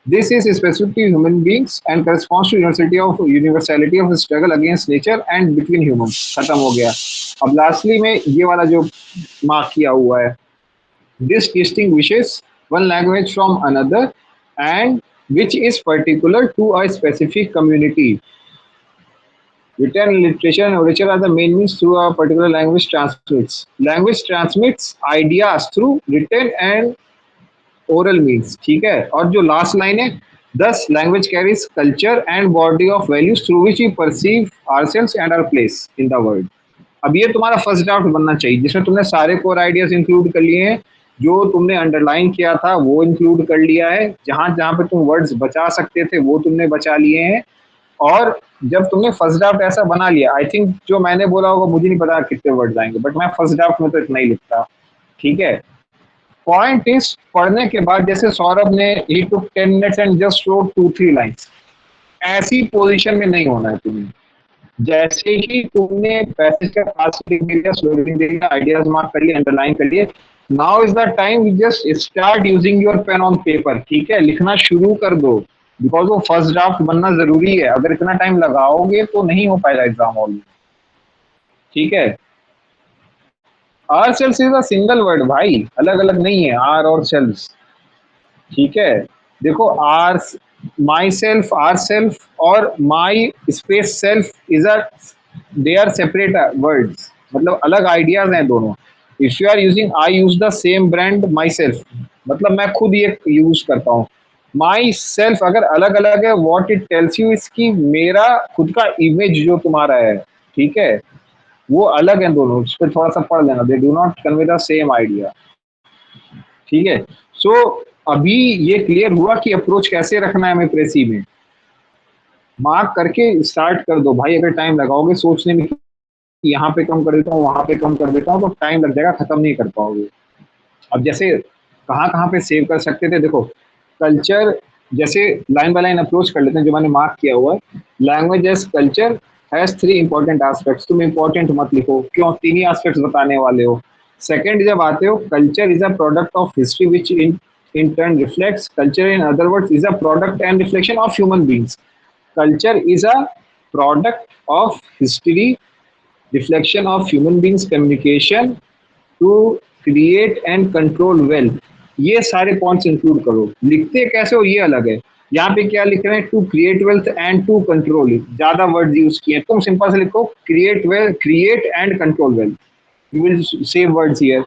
this is specific to human beings and corresponds to universality of the struggle against nature and between humans. खत्म हो गया। अब लास्टली में ये वाला जो मार्क किया हुआ है, this distinguishes one language from another and which is particular to a specific community. Written literature and literature are the main means through a particular language transmits. Language transmits ideas through written and oral means, ठीक है। और जो last line है, thus language carries culture and body of values through which we perceive ourselves and our place in the world. अब ये तुम्हारा first draft बनना चाहिए जिसमें तुमने सारे कोर आइडियाज इंक्लूड कर लिए हैं, जो तुमने अंडरलाइन किया था वो इंक्लूड कर लिया है, जहां जहां पे तुम वर्ड्स बचा सकते थे वो तुमने बचा लिए हैं। और जब तुमने फर्स्ट ड्राफ्ट ऐसा बना लिया, आई थिंक जो मैंने बोला होगा मुझे नहीं पता कितने वर्ड्स आएंगे, बट मैं फर्स्ट ड्राफ्ट में तो इतना ही लिखता, ठीक है। पॉइंट इज पढ़ने के बाद जैसे सौरभ ने ही टुक 10 minutes and just road 2-3 lines, ऐसी पोजीशन में नहीं होना है तुम्हें। जैसे ही तुमने पैसेज का फास्ट लिख दिया, स्लो लिख दिया, आइडियाज मार्क कर लिए, अंडरलाइन कर लिए, now is the time you just start using your pain on paper, ठीक है, लिखना शुरू कर दो, बिकॉज वो फर्स्ट ड्राफ्ट बनना जरूरी है। अगर इतना टाइम लगाओगे तो नहीं हो पाएगा एग्जाम हॉल में, ठीक है। Ourselves is a single word भाई, अलग अलग नहीं है आर और सेल्स, ठीक है। देखो our, my self, our self और my space self is a, they are separate words, मतलब अलग आइडियाज हैं दोनों। If you are using I use the same brand my self, मतलब मैं खुद ये यूज करता हूँ। माई सेल्फ अगर अलग अलग है, वॉट इट टेल्स यू इसकी मेरा खुद का इमेज जो तुम्हारा है, ठीक है, वो अलग है दोनों। उस पर थोड़ा सा पढ़ लेना, they do not convey the same idea, ठीक है। सो अभी ये क्लियर हुआ कि अप्रोच कैसे रखना है हमें प्रेसी में। मार्क करके स्टार्ट कर दो भाई, अगर टाइम लगाओगे सोचने में कि यहाँ पे कम कर देता हूँ वहां पे कम कर देता हूँ तो टाइम लग जाएगा, खत्म नहीं कर पाओगे। अब जैसे कहाँ कहाँ पे सेव कर सकते थे, देखो कल्चर, जैसे लाइन बाय लाइन अप्रोच कर लेते हैं जो मैंने मार्क किया हुआ है। Language as culture has 3 important aspects, तुम इंपॉर्टेंट मत लिखो, क्यों, 3 ही एस्पेक्ट्स बताने वाले हो। सेकंड जब आते हो, culture is a product of history which in turn reflects culture, in other words is a product and reflection of human beings. Culture is a product of history, reflection of human beings, communication to create and control wealth. ये सारे points include करो। लिखते कैसे हो ये अलग है, यहाँ पे क्या लिख रहे हैं, to create wealth and to control it, ज्यादा वर्ड यूज किए, तुम सिंपल से लिखो create wealth, create and control wealth, you will save words here.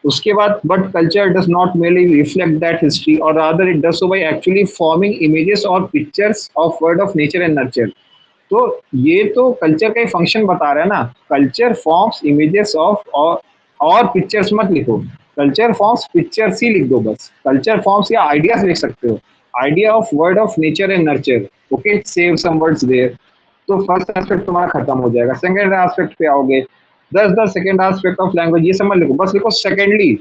उसके बाद but culture does not merely reflect that history और rather it does so by actually forming images और pictures of word of nature and nurture. तो ये तो culture का ही function बता रहा है ना, कल्चर फॉर्म्स इमेजेस ऑफ, और पिक्चर्स मत लिखो, कल्चर फॉर्म्स पिक्चर्स ही लिख दो बस। कल्चर फॉर्म्स या आइडियाज लिख सकते हो, idea of word of nature and nurture, okay, save some words there. तो फर्स्ट एस्पेक्ट तुम्हारा खत्म हो जाएगा। सेकंड एस्पेक्ट पे आओगे, thus the second aspect of language, ये समझ लिखो, बस लिखो secondly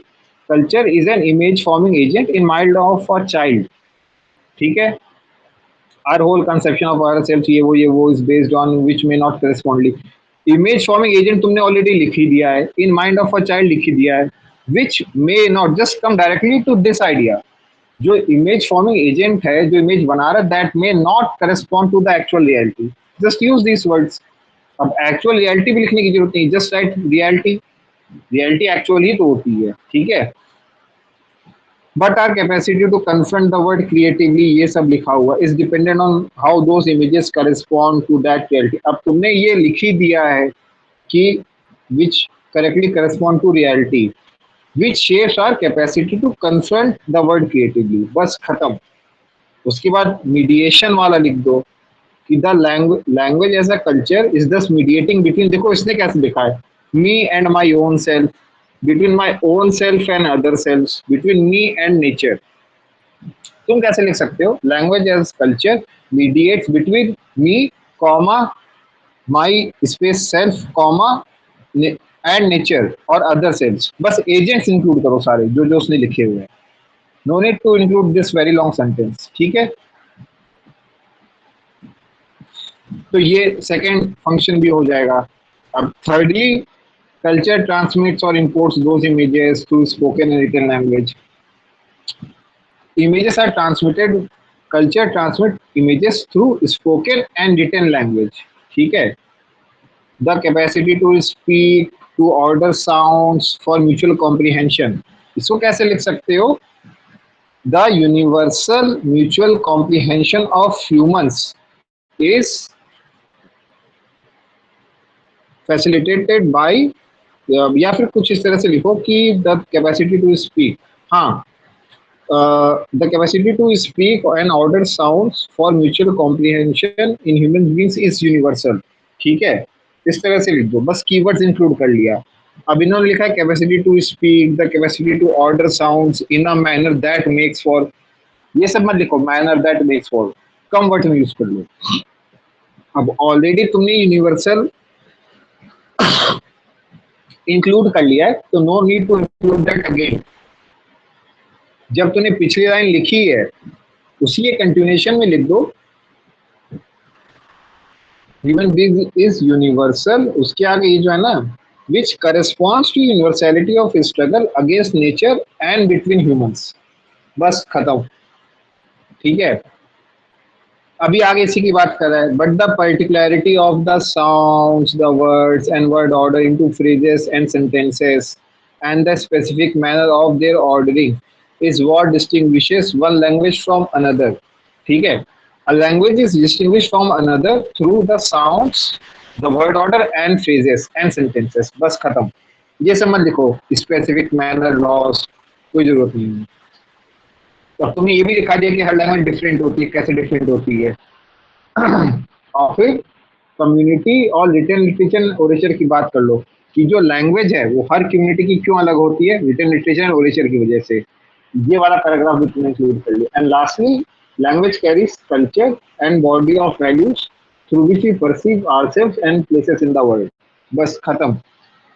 culture is an image forming agent in mind of a child, ठीक है। Our whole conception of ourselves ये वो is based on which may not correspondly. Image forming agent तुमने already लिख ही दिया है, in mind of a child लिख ही दिया है, which may not just come directly to this idea. जो image forming agent है, जो image बना रहा है, that may not correspond to the actual reality. Just use these words. अब actual reality भी लिखने की जरूरत नहीं, just write reality. reality actual ही तो होती है, ठीक है। But our capacity to confront the world creatively, ये सब लिखा हुआ is dependent on how those images correspond to that reality. अब तुमने ये लिख ही दिया है कि which correctly correspond to reality, which shapes our capacity to confront the world creatively, बस खत्म। उसके बाद मीडिएशन वाला लिख दो कि the language as a culture is thus mediating between, देखो इसने कैसे लिखा है, me and my own self, between my own self and other self, between me and nature. तुम कैसे लिख सकते हो, language as culture mediates between me comma my space self comma and nature और अदर सेल्स, बस agents include करो सारे जो जो उसने लिखे हुए हैं, no need to include this very long sentence, ठीक है। तो ये सेकंड फंक्शन भी हो जाएगा। अब थर्डली, कल्चर ट्रांसमिट्स और imports those images through spoken and written language. Images are transmitted, culture transmit images through spoken and written language, ठीक है। The capacity to speak, to order sounds for mutual comprehension, इसको कैसे लिख सकते हो, the universal mutual comprehension of humans is facilitated by, या फिर कुछ इस तरह से लिखो कि द कैपेसिटी टू स्पीक, हाँ, the capacity to speak and order sounds for mutual comprehension in human beings is universal, ठीक है। इस तरह से लिख दो, बस कीवर्ड्स इंक्लूड कर लिया। अब इन्होंने लिखा है capacity to speak, the capacity to order sounds in a manner that makes for, ये सब मत लिखो, मैनर दैट मेक्स फॉर, कम वर्ड में यूज कर लो। अब ऑलरेडी तुमने यूनिवर्सल इंक्लूड कर लिया है, तो no need to include that again. जब तूने पिछली लाइन लिखी है उसी के कंटिन्यूएशन में लिख दो, ह्यूमन बीइंग इज यूनिवर्सल, उसके आगे ये जो है ना, which corresponds to universality of struggle against nature and between humans, बस खत्म, ठीक है। अभी आगे इसी की बात कर रहा है, but the particularity of the sounds, the words and word order into phrases and sentences and the specific manner of their ordering is what distinguishes one language from another, ठीक है। A language is distinguished from another through the sounds, the word order and phrases and sentences, बस खत्म। ये समझ लिखो, specific manner loss, कोई जरूरत नहीं है। तो तुमने ये भी दिखा दिया कि हर लैंग्वेज डिफरेंट होती है, कैसे डिफरेंट होती है। और फिर कम्युनिटी और रिटन लिटरेचर ओरेचर की बात कर लो कि जो लैंग्वेज है वो हर कम्युनिटी की क्यों अलग होती है, रिटन लिटरेचर और ओरेचर की वजह से। ये वाला पैराग्राफ भी तुमने इंक्लूड कर लिया। And lastly, language carries culture and body of values through which we perceive ourselves and places in the world, बस खत्म।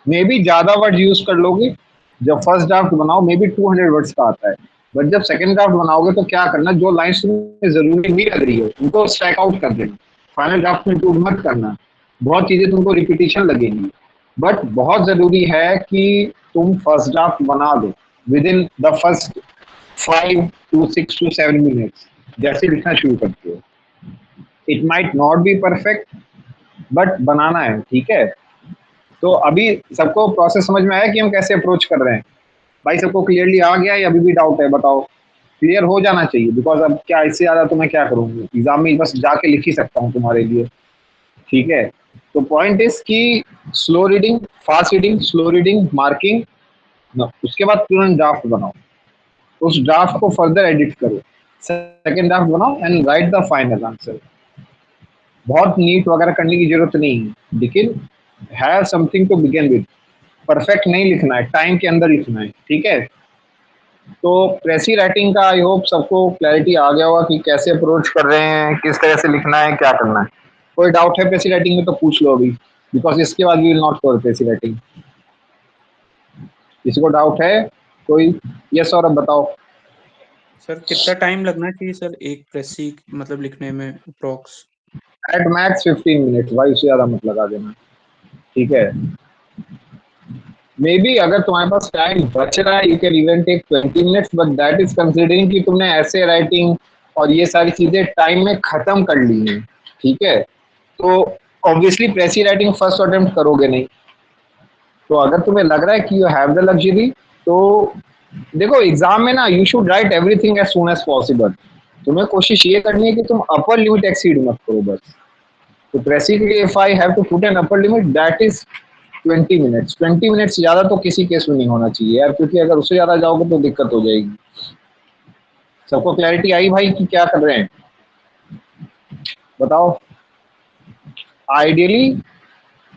मे बी ज्यादा वर्ड यूज कर लोगे, जब फर्स्ट ड्राफ्ट बनाओ मे बी 200 वर्ड्स का आता है, बट जब सेकंड ड्राफ्ट बनाओगे तो क्या करना, जो लाइन्स तुम्हें जरूरी नहीं लग रही है उनको स्ट्राइक आउट कर देना, फाइनल ड्राफ्ट में इंक्लूड मत करना। बहुत चीजें तुमको रिपीटिशन लगेंगी, बट बहुत जरूरी है कि तुम फर्स्ट ड्राफ्ट बना दो within the first 5 to 6 to 7 minutes, जैसे लिखना शुरू करते हो। It might not be perfect but बनाना है, ठीक है। तो अभी सबको प्रोसेस समझ में आया कि हम कैसे अप्रोच कर रहे हैं? भाई सबको क्लियरली आ गया या अभी भी डाउट है? बताओ, क्लियर हो जाना चाहिए, बिकॉज अब क्या इससे ज्यादा तो मैं क्या करूँगी, एग्जाम में बस जाके लिख ही सकता हूँ तुम्हारे लिए, ठीक है। तो पॉइंट इज कि slow reading, fast reading, slow reading, marking, उसके बाद तुरंत ड्राफ्ट बनाओ, उस ड्राफ्ट को फर्दर एडिट करो, सेकेंड ड्राफ्ट बनाओ and write the final answer. बहुत नीट वगैरह करने की जरूरत नहीं है, लेकिन have something to begin with. Perfect नहीं लिखना है, टाइम के अंदर लिखना है, ठीक है। तो प्रेसी राइटिंग का आई होप सबको क्लैरिटी आ गया होगा कि कैसे अप्रोच कर रहे हैं, किस तरह से लिखना है, क्या करना है। कोई डाउट है प्रेसी राइटिंग में तो पूछ लो अभी, बिकॉज इसके बाद we will not cover precis writing. किसी को डाउट है कोई? यस और अब बताओ। सर कितना टाइम लगना चाहिए सर एक प्रेसी मतलब लिखने में अप्रोक्स? एट मैक्स 15 मिनट भाई, उससे ज्यादा मत लगा देना, ठीक है। मे बी अगर तुम्हारे पास टाइम बच रहा है you can even take 20 minutes, but that is considering कि तुमने ऐसे राइटिंग और ये सारी चीजें टाइम में खत्म कर ली हैं, ठीक है। तो ऑब्वियसली प्रेसी राइटिंग फर्स्ट अटेम्प्ट करोगे नहीं, तो अगर तुम्हें लग रहा है कि यू हैव द लग्जरी तो देखो एग्जाम में ना you should write everything as soon as possible. तुम्हें कोशिश ये करनी है कि तुम अपर लिमिट एक्सीड मत करो बस। तो basically if I have to put an upper limit that is 20 minutes. 20 minutes से ज्यादा तो किसी केस में नहीं होना चाहिए यार, क्योंकि अगर उससे ज्यादा जाओगे तो दिक्कत हो जाएगी। सबको क्लैरिटी आई भाई कि क्या कर रहे हैं? बताओ। आइडियली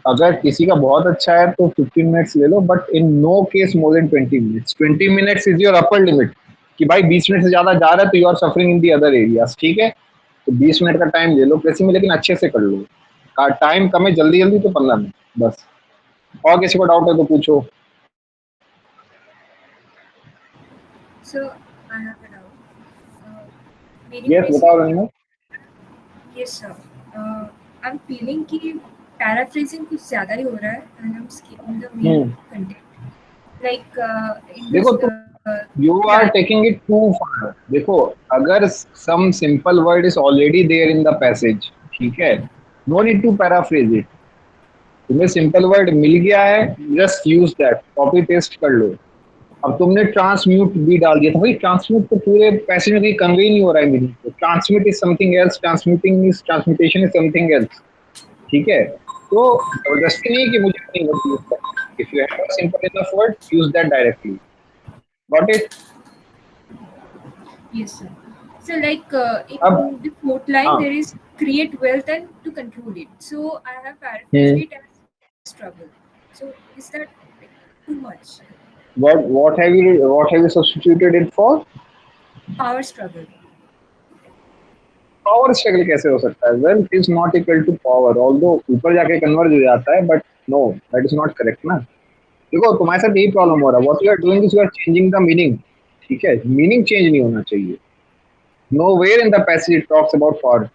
अगर किसी का बहुत अच्छा है तो 15 मिनट्स ले लो, but in no case more than 20 minutes. 20 minutes is your upper limit कि भाई 20 मिनट से ज्यादा जा रहा है तो you are suffering in the other areas, ठीक है? तो 20 मिनट का टाइम ले लो किसी में, लेकिन अच्छे से कर लो। टाइम कम है, जल्दी जल्दी तो 15 मिनट बस। और किसी को डाउट है तो पूछो। So I have a doubt. Meaning yes बताओ Ranjana. yes sir. I'm feeling कि paraphrasing कुछ ज़्यादा ही हो रहा है and I'm skipping the main content. Like in this देखो you are taking it too far. देखो अगर some simple word is already there in the passage, ठीक है, no need to paraphrase it. तुम्हें सिंपल वर्ड मिल गया है, just use that, copy paste कर लो। अब तुमने ट्रांसम्यूट भी डाल दिया था भाई, ट्रांसम्यूट तो पूरे पैसेज में कहीं कन्वे नहीं हो रहा है meaning. Transmit is something else, transmitting is, transmutation is something else, ठीक है? तो जबरदस्ती नहीं कि मुझे नहीं वर्ड यूज करना। If you have a simple enough word use that directly. Got it? yes sir. So like in अब the fourth line हाँ, there is create wealth and to control it. So I have paraphrased it as struggle. So is that like, too much? what have you substituted it for? Power struggle. Power struggle कैसे हो सकता है? Wealth is not equal to power, although ऊपर जाके converge हो जाता है, but no, that is not correct ना। देखो तुम्हारे साथ यही प्रॉब्लम हो रहा है। What you are doing is you are changing the meaning, ठीक है? मीनिंग चेंज नहीं होना चाहिए। Nowhere in the passage it talks about power.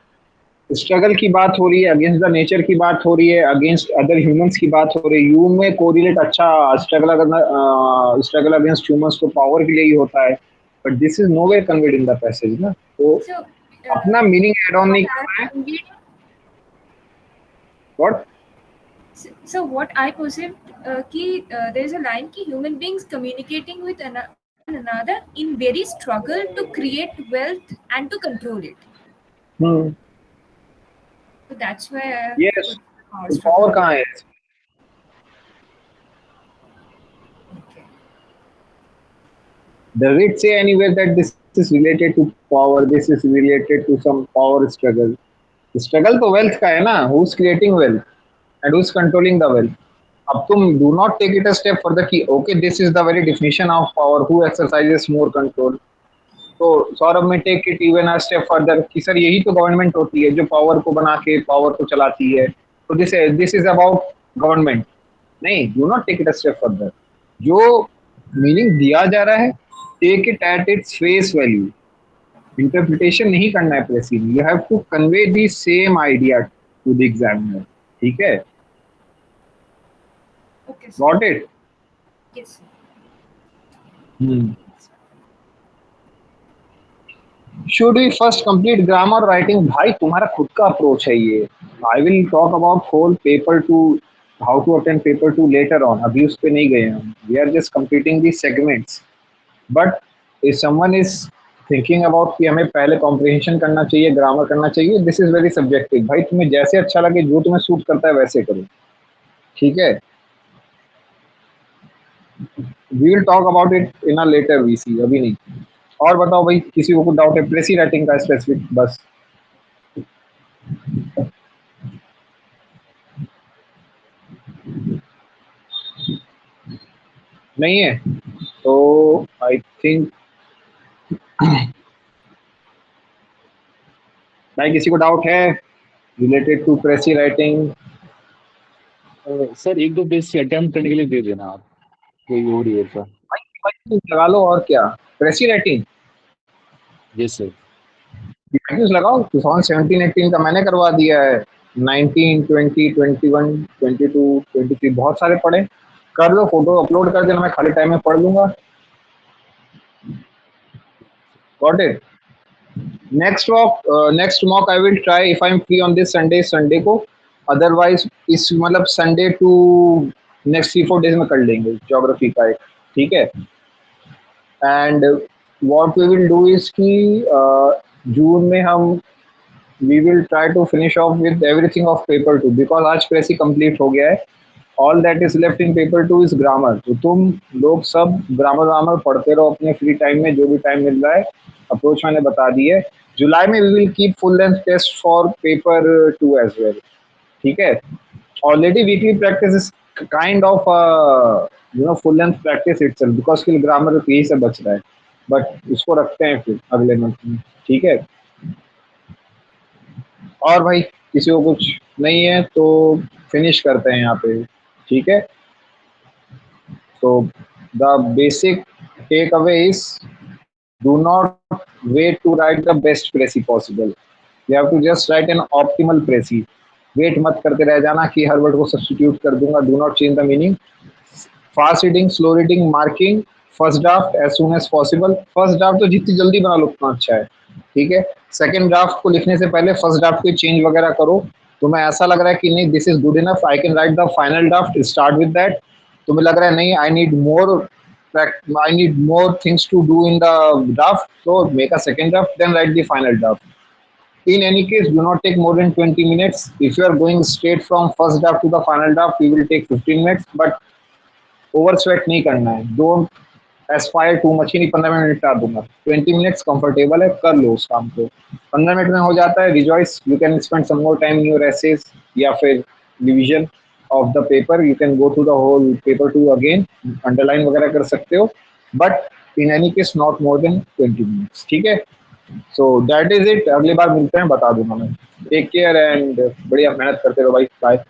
Struggle की बात हो रही है, अगेंस्ट द नेचर की बात हो रही है, अगेंस्ट अदर ह्यूमंस की बात हो रही है। यू में कोरिलेट अच्छा स्ट्रगल अगर स्ट्रगल अगेंस्ट ह्यूमंस तो पावर के लिए ही होता है, but this is nowhere conveyed in the passage ना। तो So अपना मीनिंग एड ऑन नहीं what I करना है। have conveyed, what? so what I perceived there is a line कि human beings communicating with another in very struggle to create wealth and to control it. So that's why I have yes, put power तो struggle. Power कहाँ है? Okay. Does it say anywhere that this is related to power, this is related to some power struggle? Struggle तो wealth का है ना, who is creating wealth and who is controlling the wealth. अब तुम do not take it a step further कि okay this is the very definition of power, who exercises more control. तो सौरभ में take it even a step further कि sir यही तो government होती है जो पावर को बना के पावर को चलाती है, तो दिस इज अबाउट गवर्नमेंट। नहीं, do not take it a step further. जो मीनिंग दिया जा रहा है take it at its face value. Interpretation नहीं करना है precisely, you have to convey the same idea to the examiner, ठीक है? Okay, sir. Got it? Yes, sir. Should we first complete grammar writing? भाई तुम्हारा खुद का अप्रोच है ये। I will talk about whole paper two, how to attend paper two later on. अभी उस पे नहीं गए हम, we are just completing the segments. But if someone is thinking about कि हमें पहले कॉम्प्रिहेंशन करना चाहिए, ग्रामर करना चाहिए, दिस इज वेरी सब्जेक्टिव। भाई तुम्हें जैसे अच्छा लगे, जो तुम्हें सूट करता है वैसे करो, ठीक है? We will talk about it in a later VC, अभी नहीं। और बताओ भाई, किसी को कुछ डाउट है प्रेसी राइटिंग का स्पेसिफिक? बस नहीं है तो आई थिंक भाई किसी को डाउट है related to precis writing? Sir एक दो पेज से अटेम्प्ट करने के लिए दे देना आप, कोई हो रही है तो। लगा लो, और क्या? प्रेसी राइटिंग यस सर। लगाओ। 2017-18 का मैंने करवा दिया है। 19, 20, 21, 22, 23 बहुत सारे पढ़े। कर लो, फोटो अपलोड कर देना, मैं खाली टाइम में पढ़ लूंगा। Got it? Next mock I will try if I am free on this Sunday को। अदरवाइज इस मतलब संडे टू नेक्स्ट 3-4 डेज में कर लेंगे ज्योग्राफी का एक, ठीक है? And what we will do is कि जून में हम we will try to finish off with everything of paper 2 because आज प्रेस ही कंप्लीट हो गया है. All that is left in paper 2 is grammar. तो तुम लोग सब ग्रामर वामर पढ़ते रहो अपने फ्री टाइम में, जो भी टाइम मिल रहा है. अप्रोच मैंने बता दी है. जुलाई में we will keep full length test for paper 2 as well. ठीक है. Already weekly practice is kind of full length practice itself because फिर ग्रामर यही से बच रहा है. बट इसको रखते हैं फिर अगले मंथ में. ठीक है. और भाई किसी को कुछ नहीं है तो फिनिश करते हैं यहाँ पे. ठीक है. So the basic takeaway is do not wait to write the best précis possible. You have to just write an optimal précis. Wait मत करते रह जाना कि हर वर्ड को सब्स्टिट्यूट कर दूंगा. Do not change the meaning. Fast reading, slow reading, marking, first draft as soon as possible. First draft तो जितनी जल्दी बना लो उतना अच्छा है. ठीक है. सेकंड ड्राफ्ट को लिखने से पहले फर्स्ट ड्राफ्ट को चेंज वगैरह करो. तुम्हें ऐसा लग रहा है कि नहीं this is good enough, I can write the final draft, start with that. तुम्हें लग रहा है नहीं I need more things to do in the draft, so make a second draft, then write the final draft. In any case, do not take more than 20 minutes. If you are going straight from first draft to the final draft, you will take 15 minutes, but over sweat नहीं करना है. Don't aspire too much. ही नहीं 15 minute डाल दूंगा. 20 minutes comfortable है, कर लो उस काम को. 15 मिनट में हो जाता है. Rejoice. You can spend some more time in your essays या फिर division of the paper. You can go through the whole paper 2 again, underline वगैरह कर सकते हो. But in any case not more than 20 minutes. ठीक है. So that is it. अगली बार मिलते हैं, बता दूंगा मैं. टेक केयर एंड बढ़िया मेहनत करते रहो भाई. बाय.